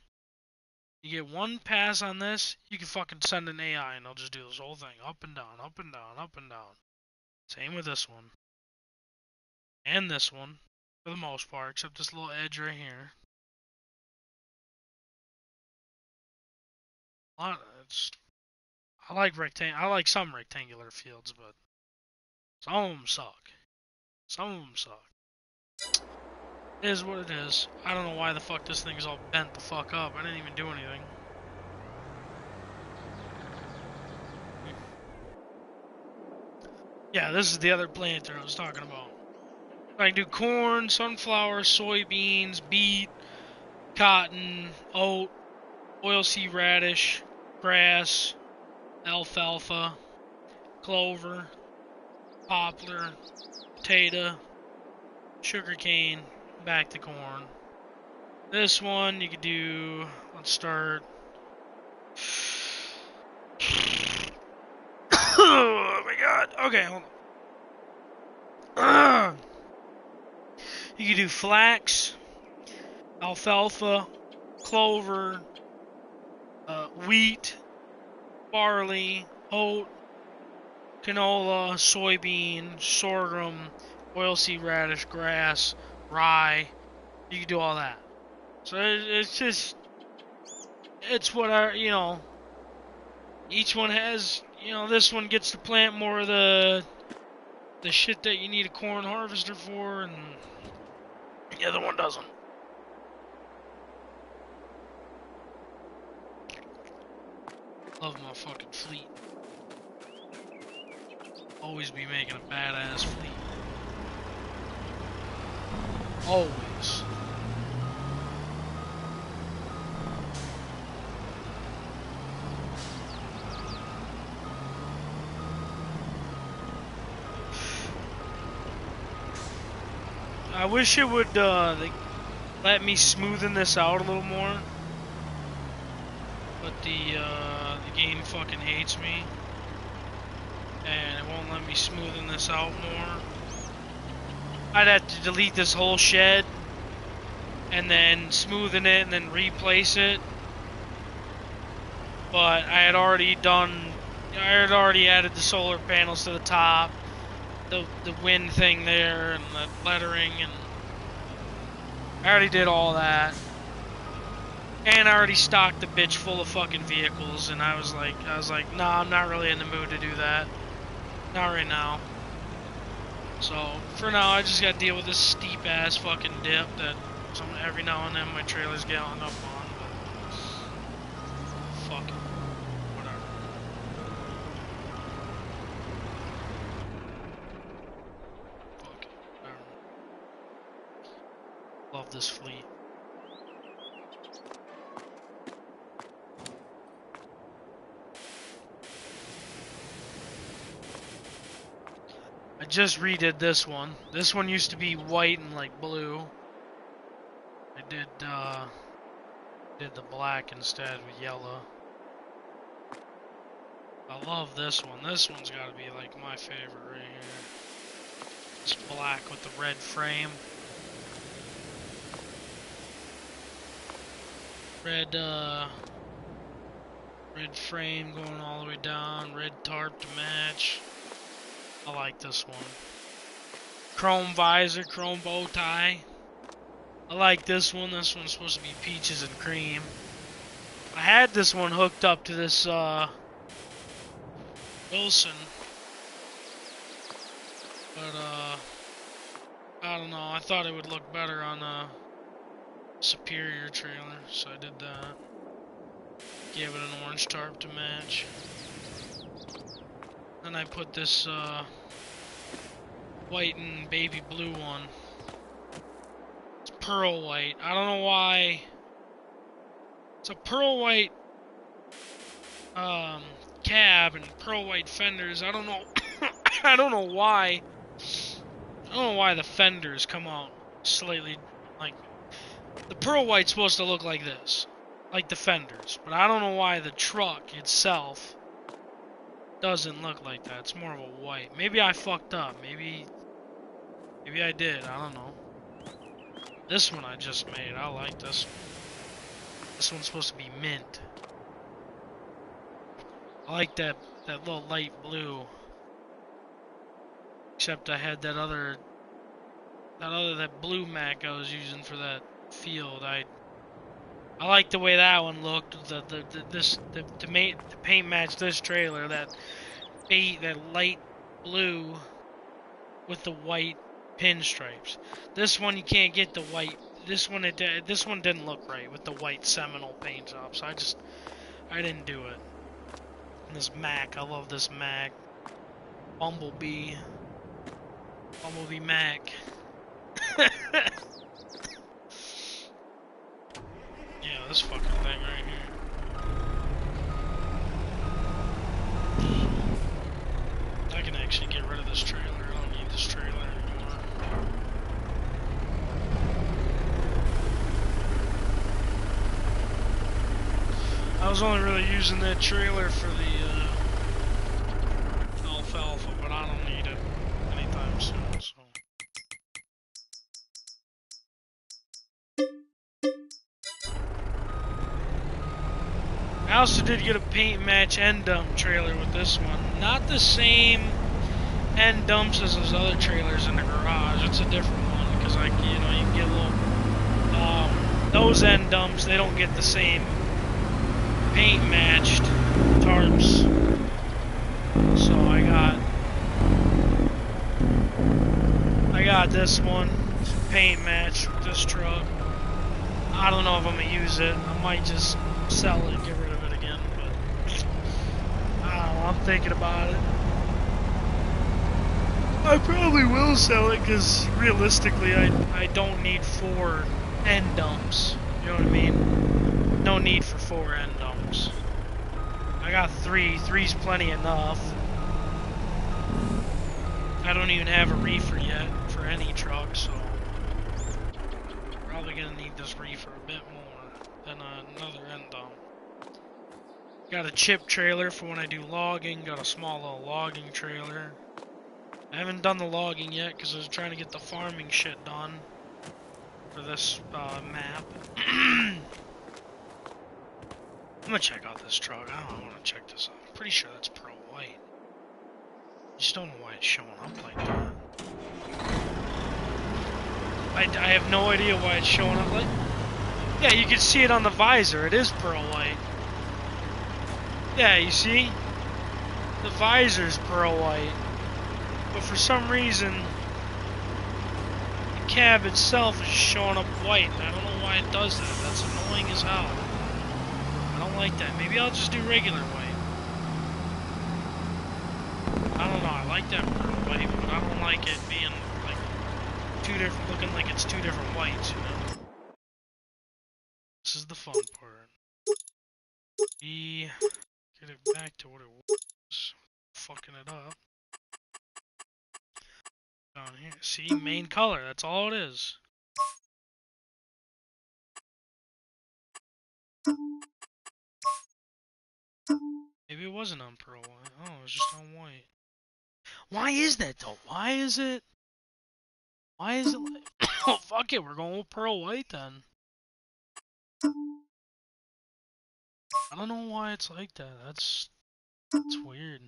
You get one pass on this, you can fucking send an AI and they'll just do this whole thing. Up and down, up and down, up and down. Same with this one. And this one. For the most part, except this little edge right here. It's, I like some rectangular fields, but some of them suck. Some of them suck. It is what it is. I don't know why the fuck this thing's all bent the fuck up. I didn't even do anything. Yeah, this is the other planter I was talking about. I can do corn, sunflower, soybeans, beet, cotton, oat, oilseed radish, grass, alfalfa, clover, poplar, potato, sugarcane, back to corn. This one you could do, let's start. Oh my god. Okay, hold on. You could do flax, alfalfa, clover, wheat, barley, oat, canola, soybean, sorghum, oilseed radish, grass, rye. You can do all that. So it's what each one has, this one gets to plant more of the shit that you need a corn harvester for, and the other one doesn't. Love my fucking fleet. Always be making a badass fleet. Always. I wish it would let me smoothen this out a little more, but the game fucking hates me, and it won't let me smoothen this out more. I'd have to delete this whole shed, and then smoothen it, and then replace it. But I had already added the solar panels to the top, the wind thing there, and the lettering, and I already did all that. And I already stocked the bitch full of fucking vehicles, and I was like, nah, I'm not really in the mood to do that. Not right now. So, for now, I just gotta deal with this steep ass fucking dip that every now and then my trailers get hung up on, but fuck it. Whatever. Fuck it. Whatever. Love this fleet. I just redid this one. This one used to be white and like blue. I did the black instead with yellow. I love this one. This one's gotta be like my favorite right here. It's black with the red frame. Red frame going all the way down, red tarp to match. I like this one. Chrome visor, chrome bow tie. I like this one. This one's supposed to be peaches and cream. I had this one hooked up to this Wilson, but I don't know. I thought it would look better on a Superior trailer, so I did that. Gave it an orange tarp to match. Then I put this white and baby blue one. It's pearl white. I don't know why. It's a pearl white cab and pearl white fenders. I don't know. I don't know why. I don't know why the fenders come out slightly like the pearl white's supposed to look like this, like the fenders. But I don't know why the truck itself doesn't look like that. It's more of a white. Maybe I fucked up. Maybe I did. I don't know. This one I just made. I like this one. This one's supposed to be mint. I like that little light blue. Except I had that blue Mac I was using for that field. I like the way that one looked. To paint match this trailer, that light blue with the white pinstripes. This one you can't get the white. This one didn't look right with the white Seminole paint job. So I didn't do it. And this Mac, I love this Mac. Bumblebee Mac. Yeah, this fucking thing right here. I can actually get rid of this trailer. I don't need this trailer anymore. I was only really using that trailer for the alfalfa, but I don't need it anytime soon, so. I also did get a paint match end dump trailer with this one. Not the same end dumps as those other trailers in the garage. It's a different one because, like, you know, you can get little. Those end dumps, they don't get the same paint matched tarps. So I got this one paint matched with this truck. I don't know if I'm gonna use it. I might just sell it, get rid of it again, but I'm thinking about it. I probably will sell it because realistically, I don't need 4 end dumps. You know what I mean? No need for 4 end dumps. I got 3. 3's plenty enough. I don't even have a reefer yet for any truck, so probably gonna need this reefer a bit more than another end dump. Got a chip trailer for when I do logging. Got a small little logging trailer. I haven't done the logging yet because I was trying to get the farming shit done for this map. I'm gonna check out this truck. I don't want to check this out. I'm pretty sure that's pearl white. I just don't know why it's showing up like that. I have no idea why it's showing up like... Yeah, you can see it on the visor. It is pearl white. Yeah, you see? The visor's pearl white. But for some reason, the cab itself is showing up white. I don't know why it does that. That's annoying as hell. I don't like that. Maybe I'll just do regular white. I don't know. I like that pearl white, but I don't like it being like looking like it's 2 different whites, you know? This is the fun part. Get it back to what it was. Fucking it up. Down here. See, main color. That's all it is. Maybe it wasn't on pearl white. Oh, it was just on white. Why is that though? Why is it like... Oh, fuck it. We're going with pearl white then. I don't know why it's like that. That's weird.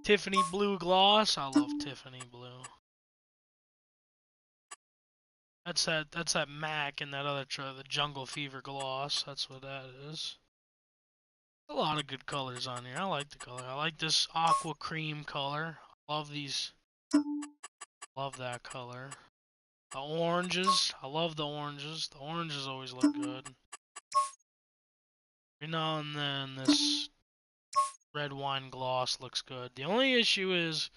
Tiffany blue gloss. I love Tiffany blue. That's that MAC and that other the Jungle Fever gloss. That's what that is. A lot of good colors on here. I like the color. I like this aqua cream color. Love these. Love that color. The oranges. I love the oranges. The oranges always look good. Every now and then this red wine gloss looks good. The only issue is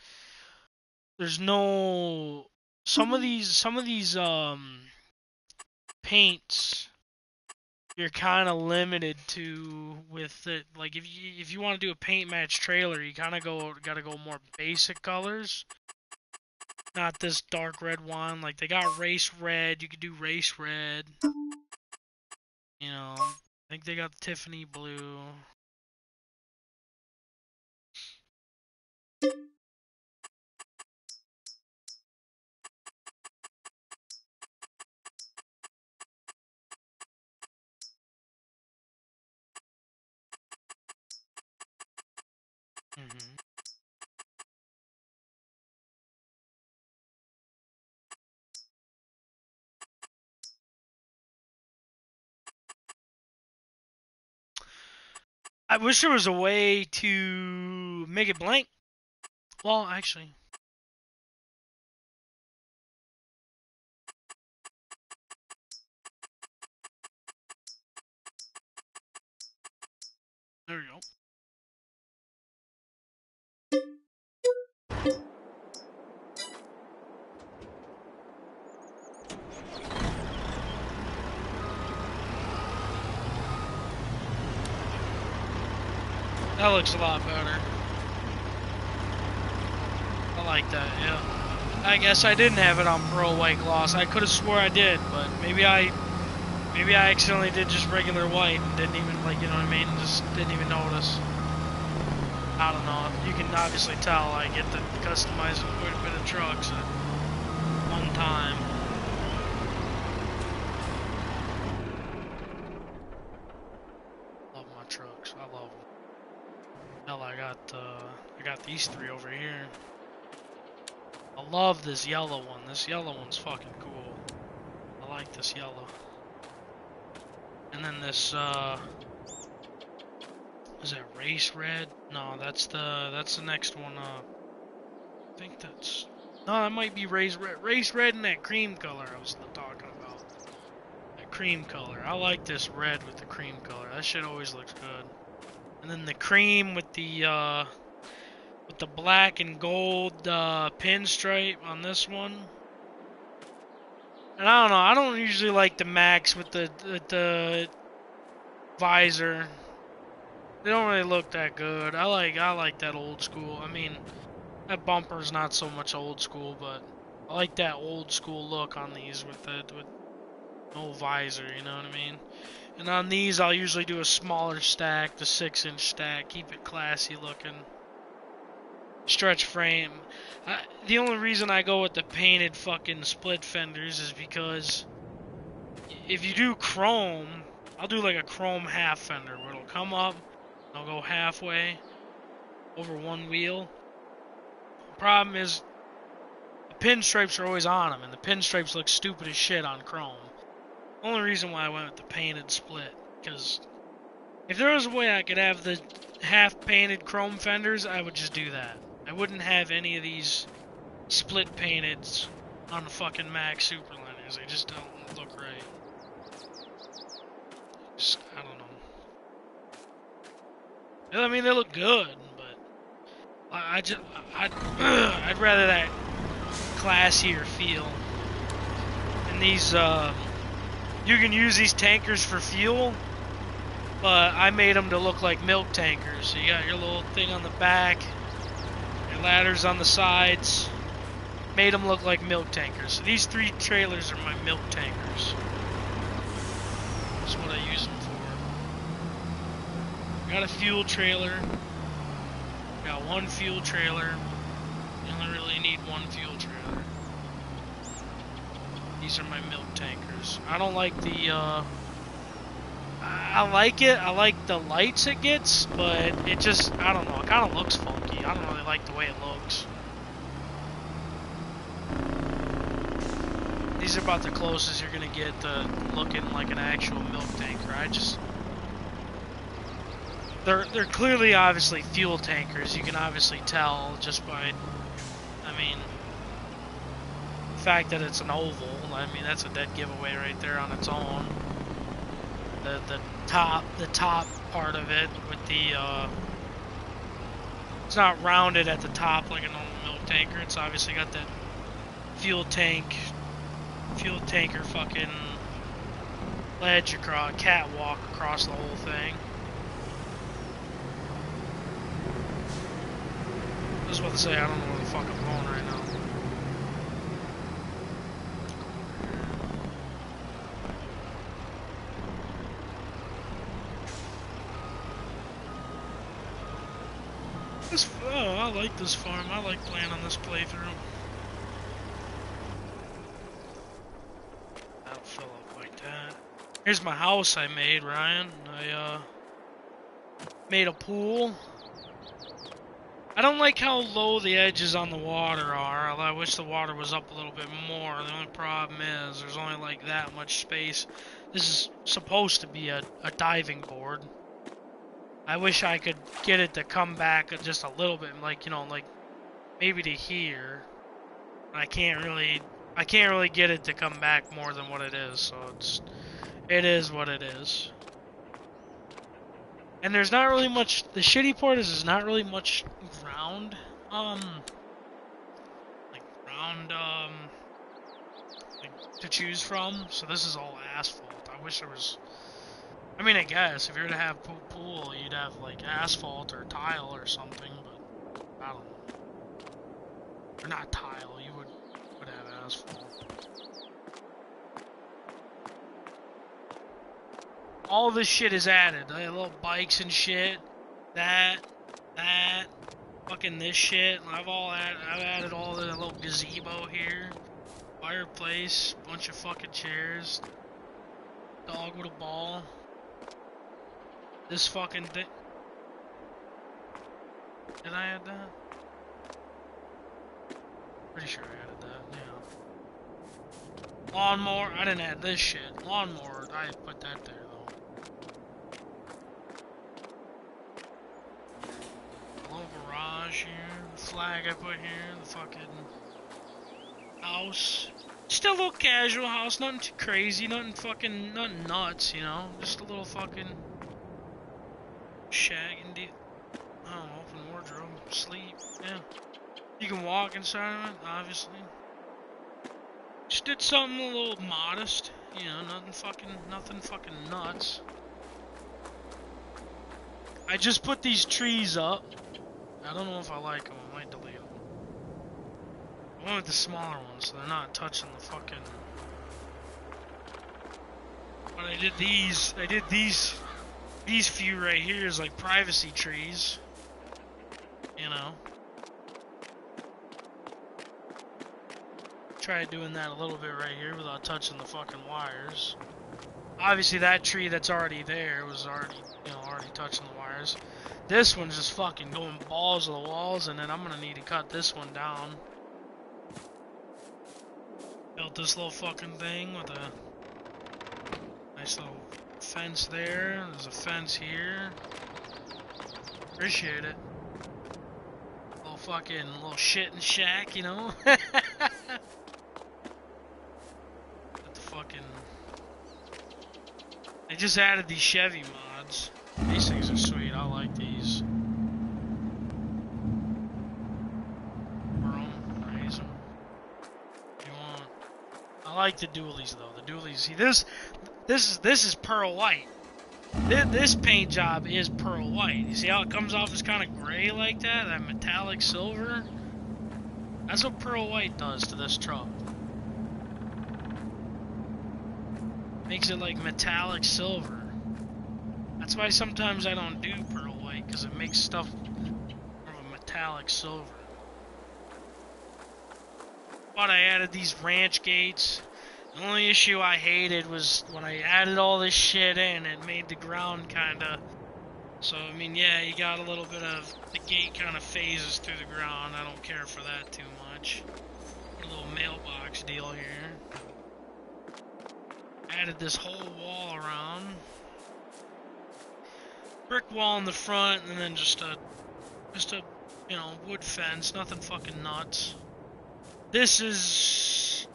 there's no... Some of these paints you're kind of limited to with it. Like if you want to do a paint match trailer, you kind of gotta go more basic colors. Not this dark red one. Like they got race red. You could do race red. You know, I think they got Tiffany blue. Mm-hmm. I wish there was a way to make it blank. Well, actually. There we go. That looks a lot better. I like that, yeah. I guess I didn't have it on pearl white gloss. I could have swore I did, but maybe I accidentally did just regular white and didn't even, like, you know what I mean? Just didn't even notice. I don't know. You can obviously tell I get to customize quite a bit of trucks at one time. Love my trucks. I love them. Hell, I got these 3 over here. I love this yellow one. This yellow one's fucking cool. I like this yellow. And then this, is that race red? No, that's the next one up. I think that's... No, that might be race red. Race red and that cream color I was talking about. That cream color. I like this red with the cream color. That shit always looks good. And then the cream with the black and gold pinstripe on this one. And I don't know, I don't usually like the Max with the visor. They don't really look that good. I like that old school. I mean, that bumper's not so much old school, but I like that old school look on these with no visor, you know what I mean? And on these, I'll usually do a smaller stack, the 6-inch stack, keep it classy looking. Stretch frame. The only reason I go with the painted fucking split fenders is because if you do chrome, I'll do like a chrome half fender where it'll come up, I'll go halfway over one wheel. Problem is, the pinstripes are always on them, and the pinstripes look stupid as shit on chrome. Only reason why I went with the painted split, because if there was a way I could have the half-painted chrome fenders, I would just do that. I wouldn't have any of these split painteds on the fucking Max Superliners. They just don't look right. Just, I don't know. I mean, they look good, but I'd rather that classier feel. And these, you can use these tankers for fuel, but I made them to look like milk tankers. So you got your little thing on the back, your ladders on the sides, made them look like milk tankers. So these 3 trailers are my milk tankers. That's what I use them for. Got a fuel trailer. Got 1 fuel trailer. You only really need 1 fuel trailer. These are my milk tankers. I don't like the, I like it. I like the lights it gets, but it just, I don't know. It kind of looks funky. I don't really like the way it looks. These are about the closest you're gonna get to looking like an actual milk tanker. They're clearly, obviously, fuel tankers. You can obviously tell just by, I mean, the fact that it's an oval. I mean, that's a dead giveaway right there on its own. The top part of it with the it's not rounded at the top like a normal milk tanker. It's obviously got that fuel tanker fucking ledge catwalk across the whole thing. I was about to say, I don't know where the fuck I'm going right now. I like this farm. I like playing on this playthrough. That'll fill up like that. Here's my house I made, Ryan. I made a pool. I don't like how low the edges on the water are. I wish the water was up a little bit more. The only problem is there's only like that much space. This is supposed to be a diving board. I wish I could get it to come back just a little bit, like, you know, like maybe to here. I can't really get it to come back more than what it is. So it is what it is. And there's not really much. The shitty part is there's not really much ground, like to choose from. So this is all asphalt. I wish there was. I mean, I guess if you were to have pool, you'd have like asphalt or tile or something, but I don't know. Or not tile, you would have asphalt. All this shit is added. Like, little bikes and shit. That, fucking this shit. I've added all the little gazebo here. Fireplace, bunch of fucking chairs. Dog with a ball. This fucking thing. Did I add that? Pretty sure I added that, yeah. Lawnmower, I didn't add this shit. Lawnmower, I put that there though. A little garage here. The flag I put here. The fucking house. Just a little casual house, nothing too crazy, nothing nuts, you know? Just a little fucking shag and oh, open wardrobe, sleep, yeah. You can walk inside of it, obviously. Just did something a little modest, you know, nothing fucking nuts. I just put these trees up. I don't know if I like them, I might delete them. I went with the smaller ones, so they're not touching the fucking... But I did these few right here as like privacy trees. You know. Tried doing that a little bit right here without touching the fucking wires. Obviously that tree that's already there was already, you know, already touching the wires. This one's just fucking going balls to the walls, and then I'm gonna need to cut this one down. Built this little fucking thing with a nice little fence there. There's a fence here. Appreciate it. Little shitting shack, you know? Got the fucking... They just added these Chevy mods. These things are sweet, I like these. Raise them. You want... I like the dualies though. The dualies, see this is pearl white. This paint job is pearl white. You see how it comes off as kind of gray like that? That metallic silver? That's what pearl white does to this truck. Makes it like metallic silver. That's why sometimes I don't do pearl white, because it makes stuff more of a metallic silver. But I added these ranch gates. The only issue I hated was when I added all this shit in, it made the ground kinda... So, I mean, yeah, you got a little bit of... The gate kinda phases through the ground. I don't care for that too much. A little mailbox deal here. Added this whole wall around. Brick wall in the front, and then just a, you know, wood fence. Nothing fucking nuts. This is...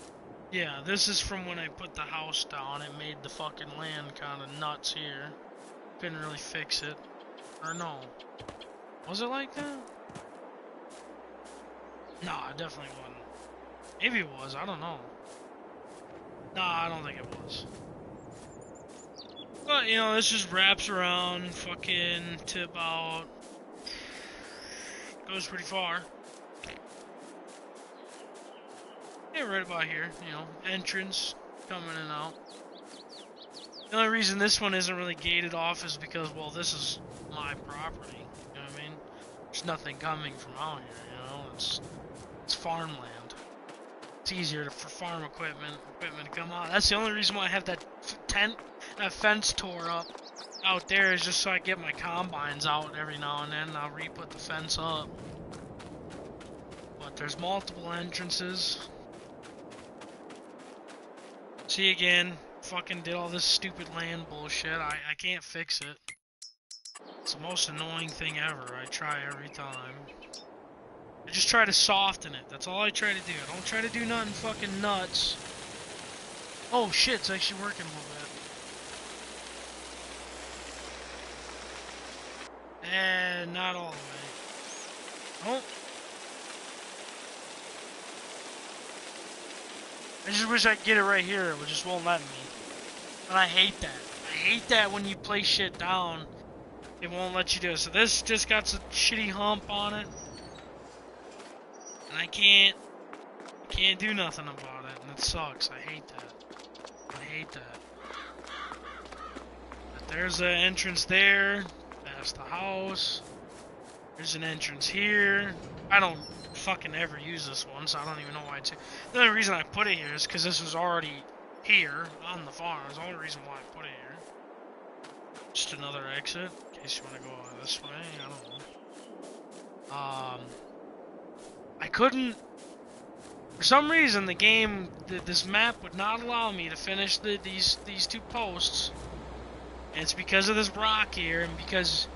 Yeah, this is from when I put the house down. It made the fucking land kind of nuts here. Couldn't really fix it. Or no. Was it like that? Nah, it definitely wasn't. Maybe it was, I don't know. Nah, I don't think it was. But, you know, this just wraps around, fucking to about... Goes pretty far. Yeah, right about here, you know, entrance, coming in and out. The only reason this one isn't really gated off is because, well, this is my property, you know what I mean? There's nothing coming from out here, you know, it's farmland. It's easier for farm equipment to come out. That's the only reason why I have that that fence tore up out there, is just so I get my combines out every now and then, and I'll re-put the fence up. But there's multiple entrances. See again, fucking did all this stupid land bullshit. I can't fix it. It's the most annoying thing ever. I try every time. I just try to soften it. That's all I try to do. I don't try to do nothing fucking nuts. Oh shit, it's actually working a little bit. And not all the way. Oh. I just wish I could get it right here, it just won't let me. And I hate that. I hate that when you place shit down, it won't let you do it. So this just got some shitty hump on it. And I can't do nothing about it, and it sucks. I hate that. I hate that. But there's an entrance there. That's the house. There's an entrance here. I don't fucking ever use this one, so I don't even know why it's here. The only reason I put it here is because this was already here on the farm. It's the only reason why I put it here. Just another exit, in case you want to go this way. I don't know. I couldn't... For some reason, the game, this map would not allow me to finish these two posts. And it's because of this rock here, and because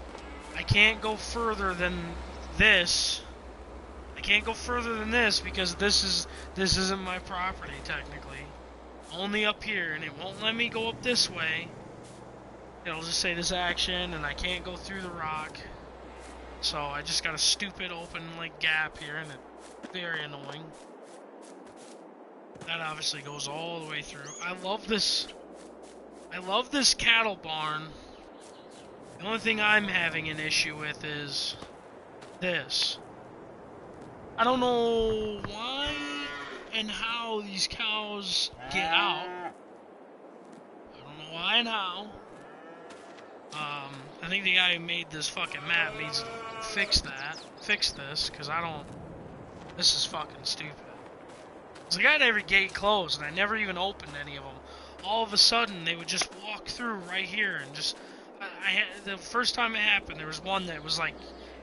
I can't go further than this. I can't go further than this because this isn't my property technically. Only up here, and it won't let me go up this way. It'll just say this action, and I can't go through the rock. So I just got a stupid open like gap here, and it's very annoying. That obviously goes all the way through. I love this cattle barn. The only thing I'm having an issue with is this. I don't know why and how these cows get out. I don't know why and how. I think the guy who made this fucking map needs to fix this, because this is fucking stupid. Because I got every gate closed, and I never even opened any of them. All of a sudden, they would just walk through right here, and just, the first time it happened, there was one that was like,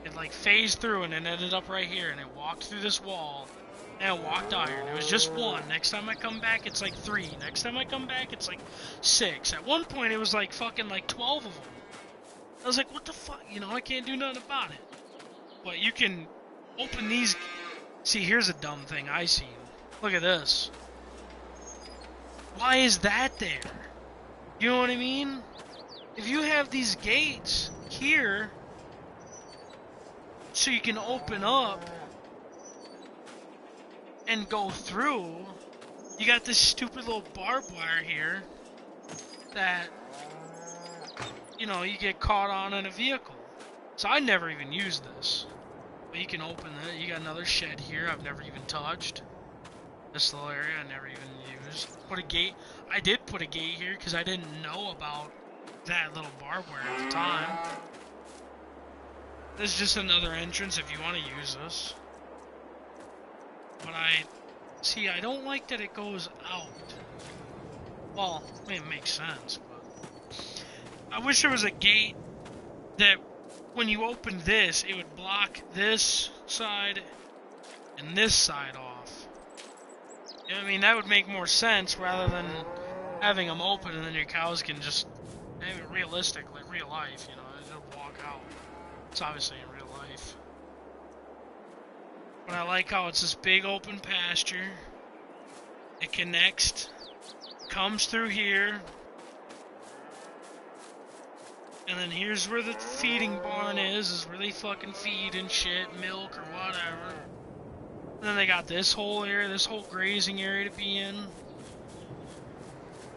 it like phased through, and it ended up right here, and it walked through this wall, and it walked iron. It was just one. Next time I come back, it's like 3. Next time I come back, it's like 6. At one point, it was like fucking like 12 of them. I was like, what the fuck? You know, I can't do nothing about it. But you can open these. See, here's a dumb thing I seen. Look at this. Why is that there? You know what I mean? If you have these gates here, so you can open up and go through, you got this stupid little barbed wire here that, you know, you get caught on in a vehicle. So I never even used this. But you can open it. You got another shed here I've never even touched. This little area I never even used. Put a gate. I did put a gate here because I didn't know about that little barbed wire at the time. This is just another entrance if you want to use this. But I don't like that it goes out. Well, I mean, it makes sense, but I wish there was a gate that when you opened this, it would block this side and this side off. You know what I mean? That would make more sense rather than having them open and then your cows can just, I mean, realistically, real life, you know, they'll walk out. It's obviously in real life. But I like how it's this big open pasture. It connects, comes through here. And then here's where the feeding barn is where they fucking feed and shit, milk or whatever. And then they got this whole area, this whole grazing area to be in.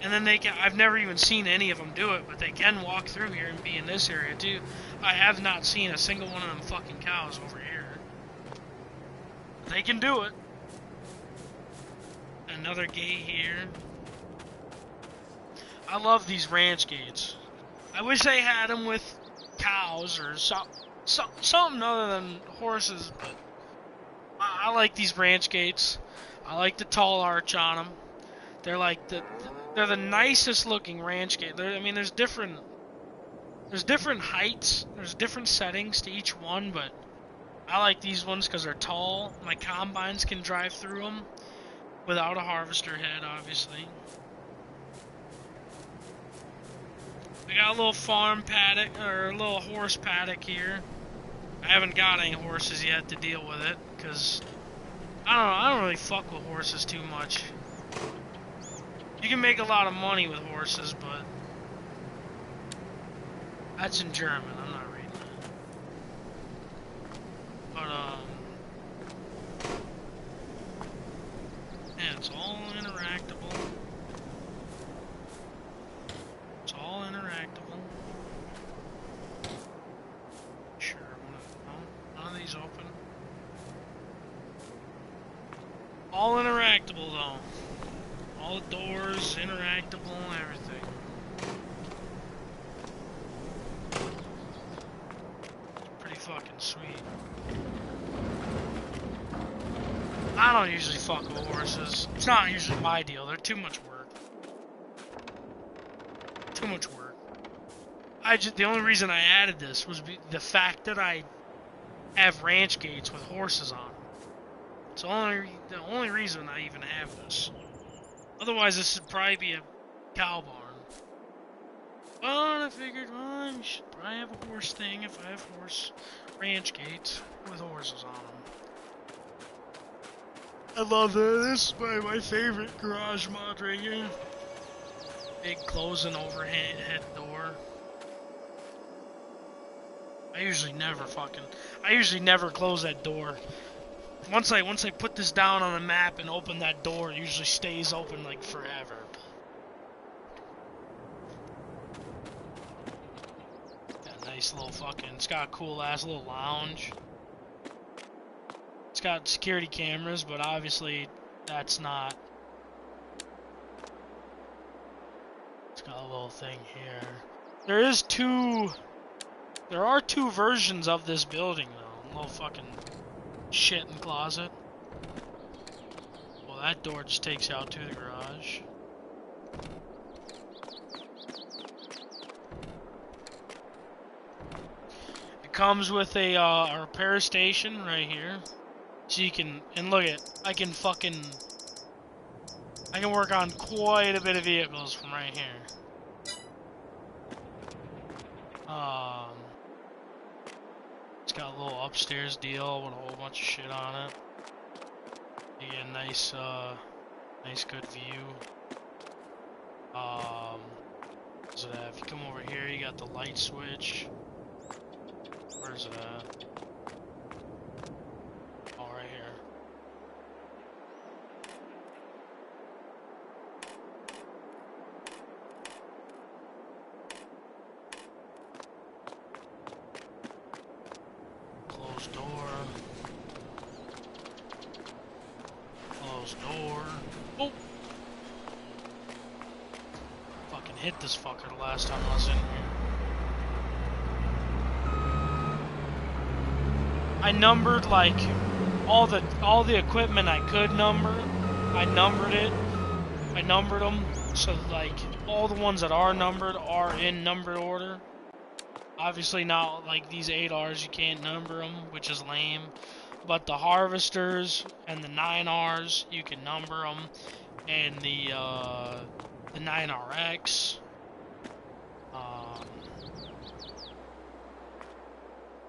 And then they can, I've never even seen any of them do it, but they can walk through here and be in this area too. I have not seen a single one of them fucking cows over here. They can do it. Another gate here. I love these ranch gates. I wish they had them with cows or something other than horses, but I like these ranch gates. I like the tall arch on them. They're like they're the nicest looking ranch gate. I mean, there's different heights, there's different settings to each one, but I like these ones because they're tall. My combines can drive through them without a harvester head, obviously. We got a little farm paddock, or a little horse paddock here. I haven't got any horses yet to deal with it, because I don't really fuck with horses too much. You can make a lot of money with horses, but that's in German, I'm not reading it. But, yeah, it's all interactable. It's all interactable. Sure, none of these open. All interactable though. All the doors, interactable, everything. It's pretty fucking sweet. I don't usually fuck with horses. It's not usually my deal. They're too much work. Too much work. The only reason I added this was the fact that I have ranch gates with horses on them. It's the only reason I even have this. Otherwise, this would probably be a cow barn. But I figured, well, I should probably have a horse thing if I have horse ranch gates with horses on them. I love that. This is probably my favorite garage mod right here. Big closing overhead door. I usually never close that door. Once I put this down on the map and open that door, it usually stays open like forever. Got a nice little fucking, it's got a cool ass little lounge. It's got security cameras, but obviously that's not. It's got a little thing here. There are two versions of this building though. A little fucking shit in the closet. Well, that door just takes you out to the garage. It comes with a repair station right here. So you can, and look at, I can work on quite a bit of vehicles from right here. It's got a little upstairs deal with a whole bunch of shit on it. You get a nice, nice good view. Where's it at? If you come over here, you got the light switch. Where's it at? Oh, right here. Closed door. Closed door. Oh! Fucking hit this fucker the last time I was in here. I numbered like all the equipment I could number. I numbered it. I numbered them so like all the ones that are numbered are in numbered order. Obviously not like these 8Rs, you can't number them, which is lame. But the harvesters and the 9Rs, you can number them, and the 9RX.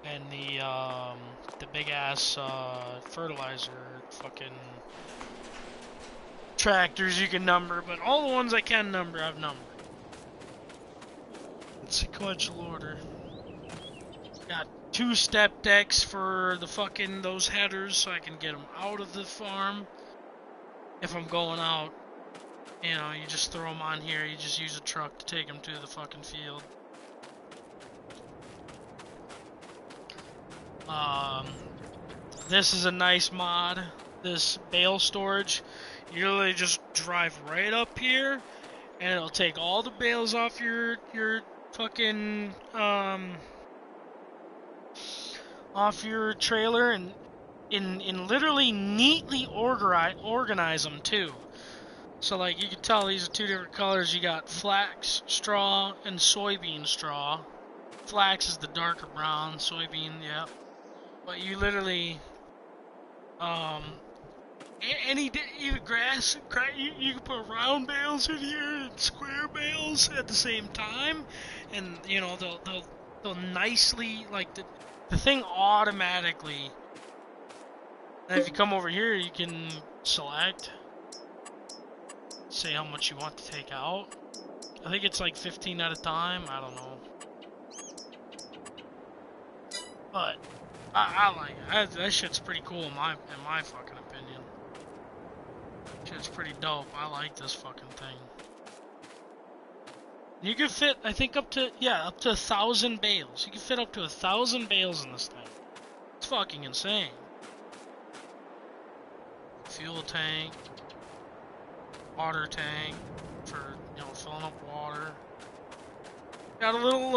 And the big ass fertilizer fucking tractors you can number, but all the ones I can number, I've numbered. In sequential order. Got 2 step decks for the fucking those headers so I can get them out of the farm. If I'm going out, you know, you just throw them on here, you just use a truck to take them to the fucking field. This is a nice mod. This bale storage, you literally just drive right up here, and it'll take all the bales off your fucking off your trailer, and in literally neatly organize them too. So like you can tell these are 2 different colors. You got flax straw and soybean straw. Flax is the darker brown, soybean, yeah. But you literally, either grass, you can put round bales in here and square bales at the same time, and you know they'll nicely, like the thing automatically. And if you come over here, you can select, say how much you want to take out. I think it's like 15 at a time. I don't know, but. I like it. That shit's pretty cool in my fucking opinion. Shit's pretty dope. I like this fucking thing. You can fit, I think, up to 1,000 bales. You can fit up to 1,000 bales in this thing. It's fucking insane. Fuel tank, water tank for, you know, filling up water. Got a little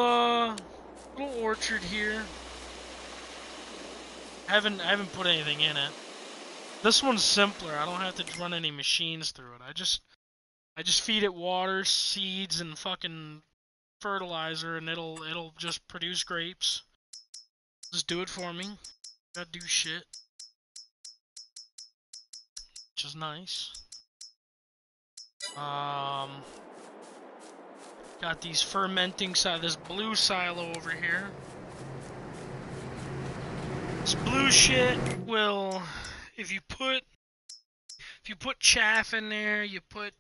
orchard here. I haven't put anything in it. This one's simpler. I don't have to run any machines through it. I just feed it water, seeds, and fucking fertilizer, and it'll just produce grapes. Just do it for me. Gotta do shit, which is nice. Got these fermenting this blue silo over here. This blue shit will, if you put chaff in there, you put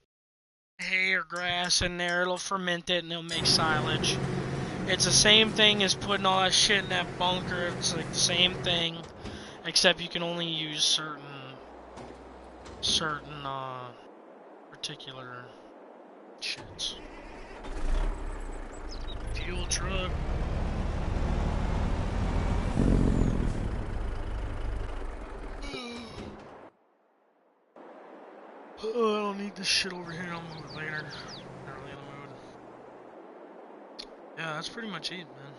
hay or grass in there, it'll ferment it and it'll make silage. It's the same thing as putting all that shit in that bunker. It's like the same thing, except you can only use certain particular shits. Fuel truck. Oh, I don't need this shit over here. I'll move it later. Not really in the mood. Yeah, that's pretty much it, man.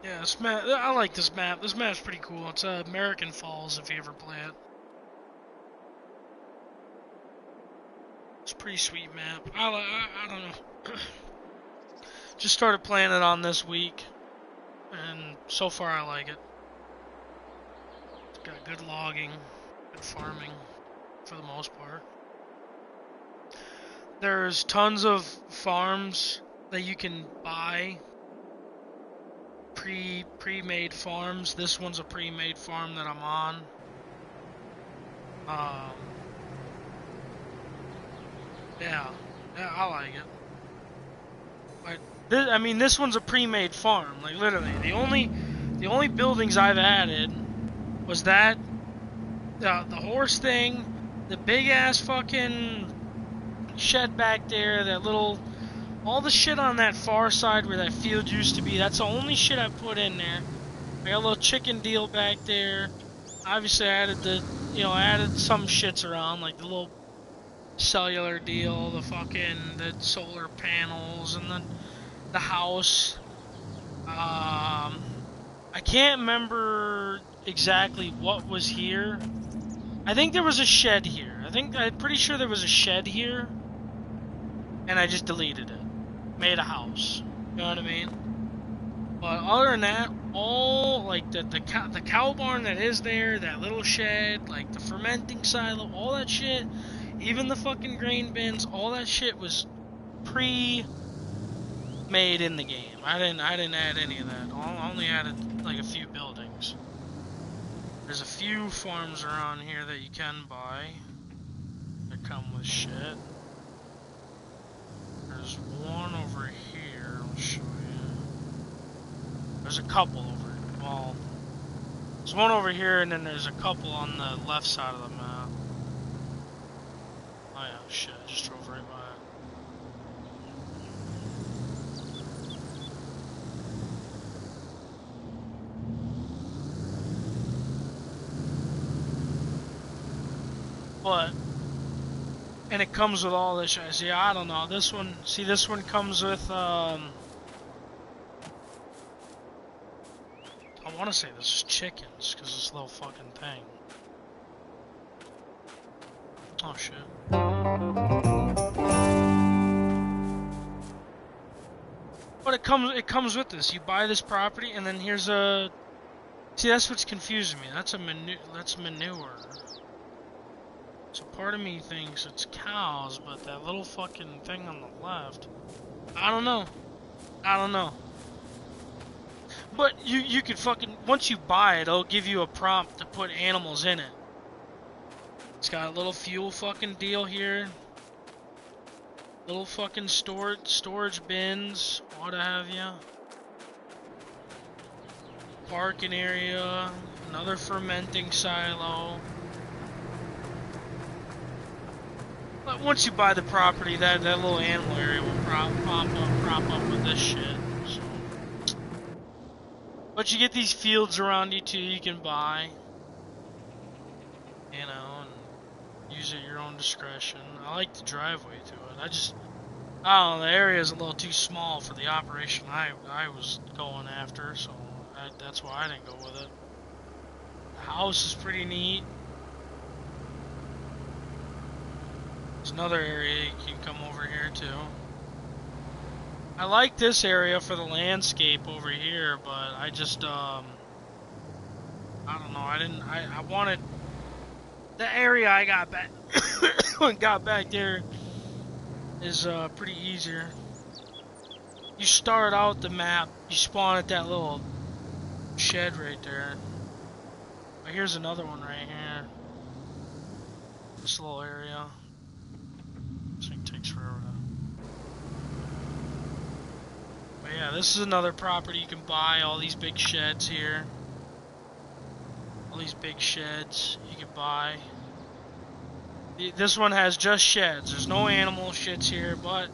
Yeah, this map. I like this map. This map's pretty cool. It's American Falls, if you ever play it. It's a pretty sweet map. I don't know. Just started playing it on this week, and so far I like it. It's got good logging, good farming, for the most part. There's tons of farms that you can buy. Pre-made farms. This one's a pre-made farm that I'm on. Yeah, I like it. But I mean, this one's a pre-made farm. Like literally, the only buildings I've added was that the horse thing, the big ass fucking shed back there, that little, all the shit on that far side where that field used to be. That's the only shit I put in there. I got a little chicken deal back there. Obviously, I added added some shits around, like the little cellular deal, the solar panels, and the house. I can't remember exactly what was here. I think there was a shed here. I'm pretty sure there was a shed here, and I just deleted it. Made a house. You know what I mean? But other than that, all like the cow barn that is there, that little shed, like the fermenting silo, all that shit, even the fucking grain bins, all that shit was pre-made in the game. I didn't add any of that. I only added like a few buildings. There's a few farms around here that you can buy that come with shit. There's one over here. I'll show you. There's a couple over here. Well, there's one over here, and then there's a couple on the left side of the map. Oh yeah, shit, I just drove right by it. But, and it comes with all this shit. See, I don't know, this one comes with, I want to say this is chickens, because this little fucking thing. Oh shit. But it comes with this. You buy this property, and then here's a. See, that's what's confusing me. That's manure. So part of me thinks it's cows, but that little fucking thing on the left, I don't know. But you could fucking, once you buy it, it'll give you a prompt to put animals in it. It's got a little fuel fucking deal here. Little fucking storage bins, what have you. Parking area, another fermenting silo. But once you buy the property, that little animal area will prop up with this shit. So. But you get these fields around you too, you can buy. You know, and use it at your own discretion. I like the driveway to it. I don't know, the area is a little too small for the operation I was going after, so that's why I didn't go with it. The house is pretty neat. There's another area you can come over here too. I like this area for the landscape over here, but I just I don't know. I wanted the area I got back there is pretty easier. You start out the map, you spawn at that little shed right there. But here's another one right here. This little area. This thing takes forever to... But yeah, this is another property you can buy. All these big sheds here. All these big sheds you can buy. This one has just sheds. There's no animal shits here, but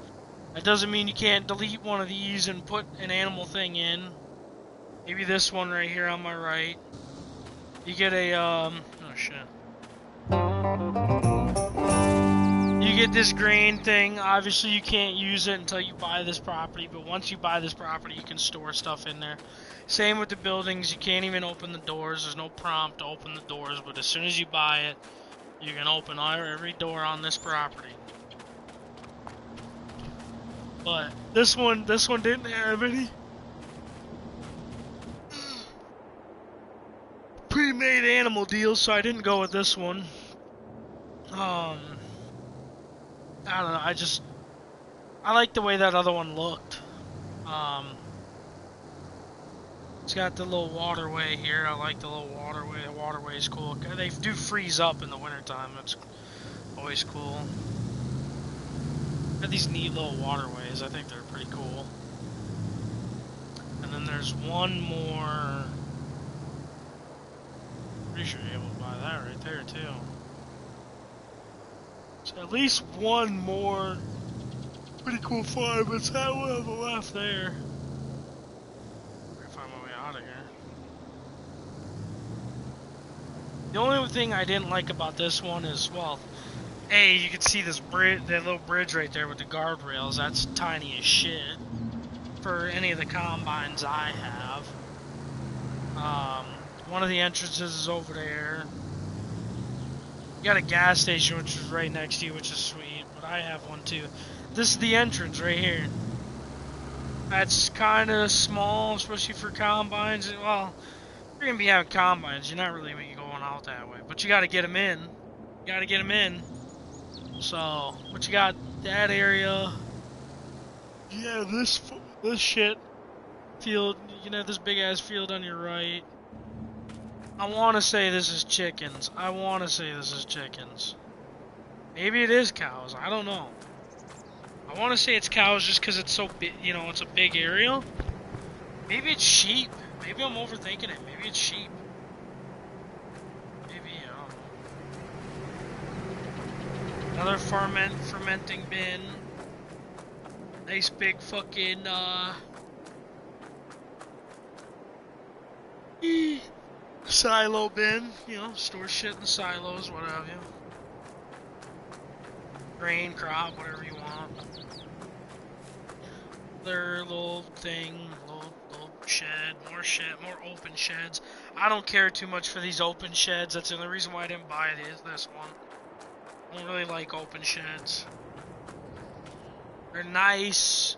that doesn't mean you can't delete one of these and put an animal thing in. Maybe this one right here on my right. You get a, oh shit. You get this grain thing. Obviously, you can't use it until you buy this property, but once you buy this property, you can store stuff in there. Same with the buildings. You can't even open the doors. There's no prompt to open the doors, but as soon as you buy it, you can open every door on this property. But this one didn't have any pre-made animal deals, so I didn't go with this one. I don't know. I like the way that other one looked. It's got the little waterway here. I like the little waterway. The waterway is cool. They do freeze up in the wintertime. That's always cool. Got these neat little waterways. I think they're pretty cool. And then there's one more. Pretty sure you're able to buy that right there too. So at least one more pretty cool farm. It's that one on the left there. Find my way out of here. The only thing I didn't like about this one is, well, A, you can see this bridge, that little bridge right there with the guardrails. That's tiny as shit for any of the combines I have. One of the entrances is over there. You got a gas station which is right next to you, which is sweet, but I have one too. This is the entrance right here. That's kind of small, especially for combines. Well, you're going to be having combines. You're not really going out that way. But you got to get them in. You got to get them in. So, but you got that area. Yeah, this shit field. You can have this big-ass field on your right. I want to say this is chickens. Maybe it is cows. I don't know. I want to say it's cows just because it's so big, you know, it's a big area. Maybe it's sheep. Maybe I'm overthinking it. Maybe it's sheep. Maybe, another fermenting bin. Nice big fucking, silo bin. You know, store shit in the silos, what have you. Grain, crop, whatever you want. Their little thing, little shed, more open sheds. I don't care too much for these open sheds. That's the only reason why I didn't buy this one. I don't really like open sheds. They're nice.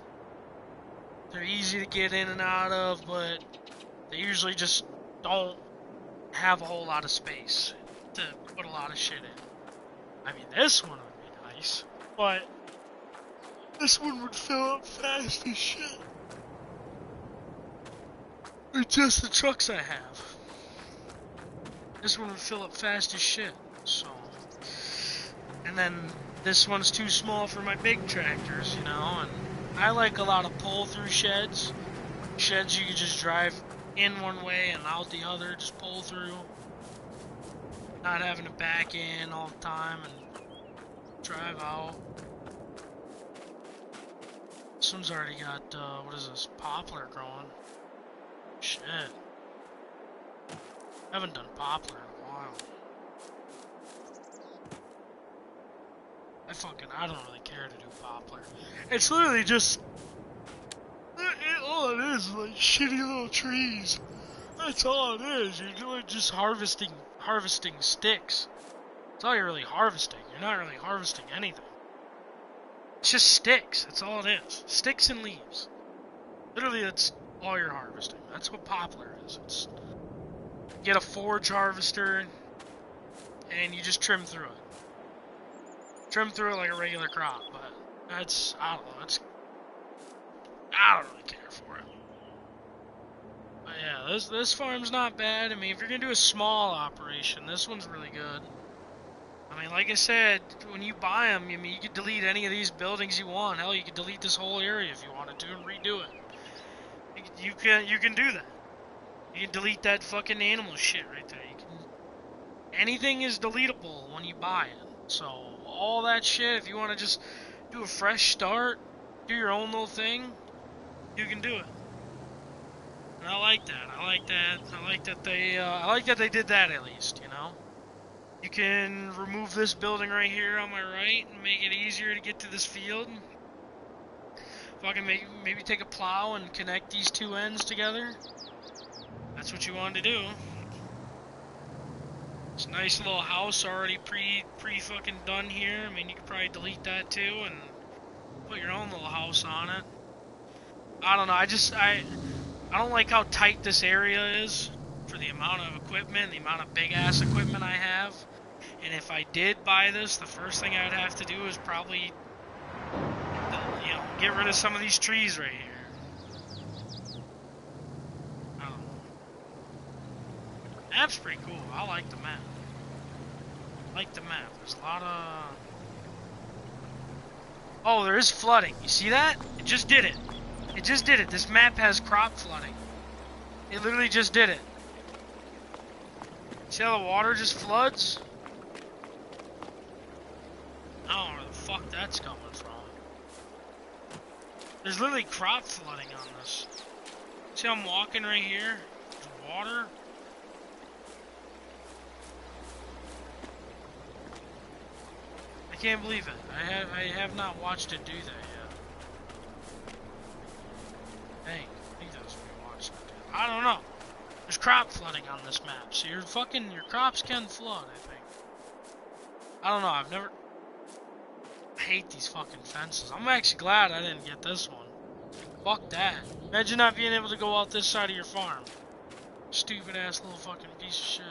They're easy to get in and out of, but they usually just don't have a whole lot of space to put a lot of shit in. I mean, this one would be nice, but this one would fill up fast as shit. With just the trucks I have. This one would fill up fast as shit, so. And then this one's too small for my big tractors, you know, and I like a lot of pull-through sheds. Sheds you can just drive in one way and out the other, just pull through. Not having to back in all the time and drive out. This one's already got, what is this, poplar growing. Shit. I haven't done poplar in a while. I don't really care to do poplar. It's literally just, all it is like shitty little trees. That's all it is. You're doing just harvesting sticks. That's all you're really harvesting. You're not really harvesting anything. It's just sticks. That's all it is. Sticks and leaves. Literally, that's all you're harvesting. That's what poplar is. It's get a forage harvester and you just trim through it. Trim through it like a regular crop, but that's, I don't know, I don't really care for it. But yeah, this farm's not bad. I mean, if you're gonna do a small operation, this one's really good. I mean, like I said, when you buy them, I mean, you could delete any of these buildings you want. Hell, you could delete this whole area if you wanted to and redo it. You can do that. You can delete that fucking animal shit right there. Anything is deletable when you buy it. So all that shit, if you want to just do a fresh start, do your own little thing, you can do it. And I like that. I like that. I like that they did that at least. You know. You can remove this building right here on my right and make it easier to get to this field. Fucking maybe take a plow and connect these two ends together. That's what you wanted to do. It's a nice little house already pre fucking done here. I mean, you could probably delete that too and put your own little house on it. I don't know. I don't like how tight this area is for the amount of equipment, the amount of big ass equipment I have. And if I did buy this, the first thing I'd have to do is probably, get rid of some of these trees right here. I don't know. Map's pretty cool. I like the map. There's a lot of... Oh, there is flooding. You see that? It just did it. This map has crop flooding. It literally just did it. See how the water just floods? I don't know where the fuck that's coming from. There's literally crop flooding on this. See how I'm walking right here? There's water. I can't believe it. I have not watched it do that yet. Dang, I think that was me watching it. I don't know. There's crop flooding on this map, so your crops can flood, I think. I don't know, I hate these fucking fences. I'm actually glad I didn't get this one. Fuck that. Imagine not being able to go out this side of your farm. Stupid ass little fucking piece of shit.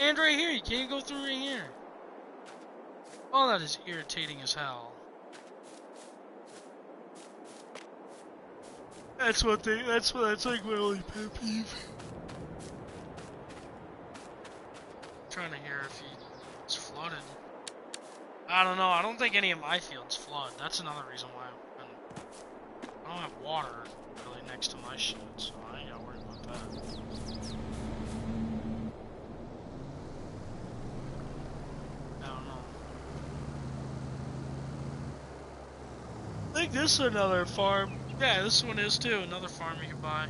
And right here, you can't go through right here. Oh, that is irritating as hell. That's like my only pet peeve. I'm trying to hear if it's flooded. I don't know. I don't think any of my fields flood. That's another reason why I don't have water really next to my shit, so I ain't gotta worry about that. I don't know. I think this is another farm. Yeah, this one is too. Another farm you can buy.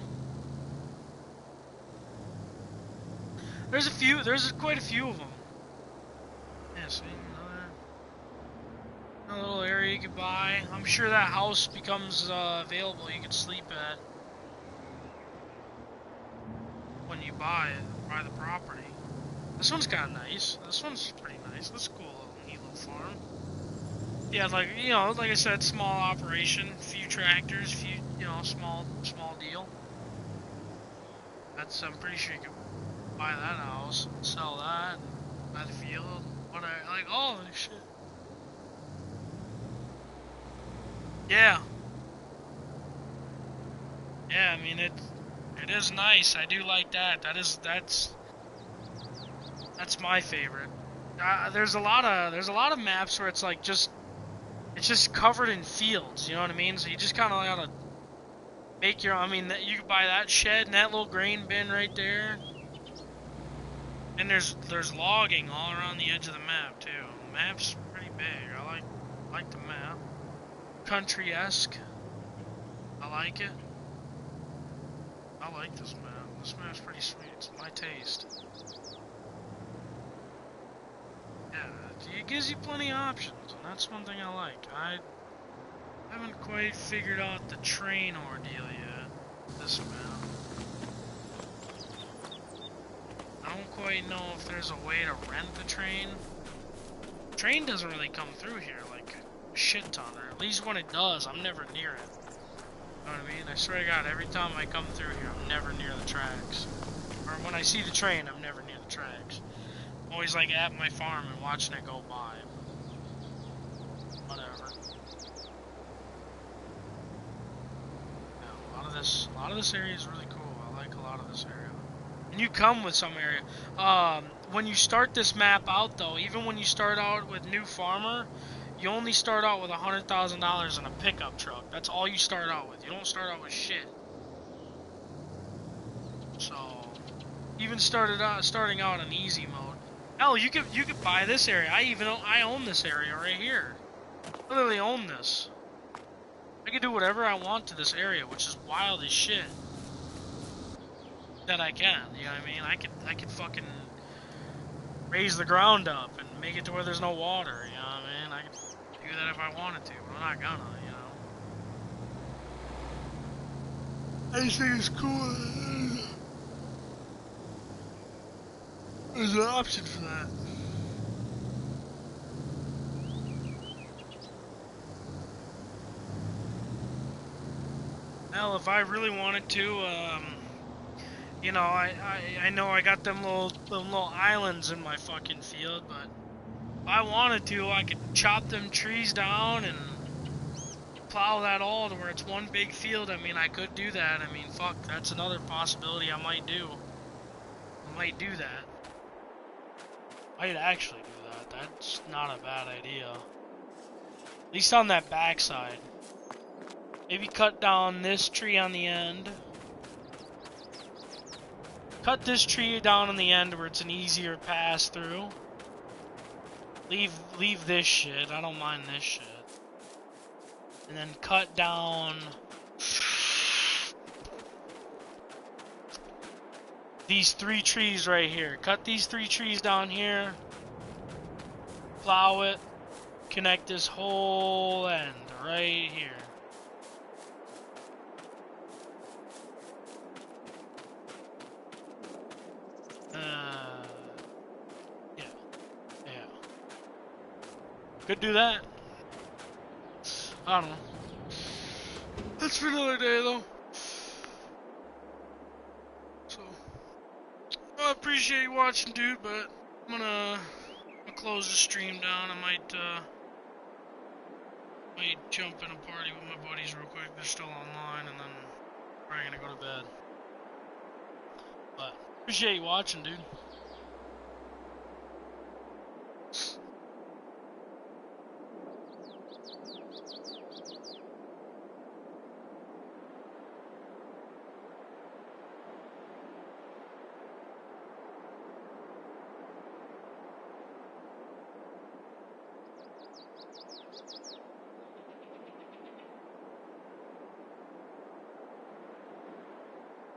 There's quite a few of them. Yeah, see, another little area you could buy. I'm sure that house becomes available. You can sleep at when you buy the property. This one's kind of nice. This one's pretty nice. This is a cool neat little farm. Yeah, like I said, small operation, few tractors, small deal. I'm pretty sure you can buy that house, sell that, buy the field, like all of this shit. Yeah. Yeah, I mean it is nice. I do like that. That's my favorite. There's a lot of maps where it's like it's just covered in fields, you know what I mean? So you just kind of gotta make your. I mean, you can buy that shed and that little grain bin right there. And there's logging all around the edge of the map too. The map's pretty big. I like the map. Country-esque. I like it. I like this map. This map's pretty sweet. It's my taste. Yeah, it gives you plenty of options, and that's one thing I like. I haven't quite figured out the train ordeal yet. This map. I don't quite know if there's a way to rent the train. The train doesn't really come through here like a shit ton, or at least when it does, I'm never near it. You know what I mean? I swear to God, every time I come through here, I'm never near the tracks. Or when I see the train, I'm never near the tracks. I'm always like at my farm and watching it go by. Whatever. Yeah, a lot lot of this area is really cool. I like a lot of this area. And you come with some area. When you start this map out, though, even when you start out with New Farmer, you only start out with $100,000 in a pickup truck. That's all you start out with. You don't start out with shit. So, even starting out in easy mode. Hell, you could buy this area. I own this area right here. I literally own this. I can do whatever I want to this area, which is wild as shit. That I can, you know what I mean? I could fucking raise the ground up and make it to where there's no water, you know what I mean? I could do that if I wanted to, but I'm not gonna, you know? I just think it's cool. There's an option for that. Hell, if I really wanted to, you know, I know I got them little islands in my fucking field, but if I wanted to, I could chop them trees down and plow that all to where it's one big field. I mean, I could do that. I mean, fuck, that's another possibility I might do. I might do that. I'd actually do that. That's not a bad idea. At least on that backside. Maybe cut down this tree on the end. Cut this tree down on the end where it's an easier pass through. Leave this shit. I don't mind this shit. And then cut down these 3 trees right here. Cut these 3 trees down here. Plow it. Connect this whole end right here. Yeah. Could do that. I don't know. That's for another day, though. So, I appreciate you watching, dude, but I'm gonna close the stream down. I might jump in a party with my buddies real quick. They're still online, and then I'm probably gonna go to bed. But appreciate you watching, dude.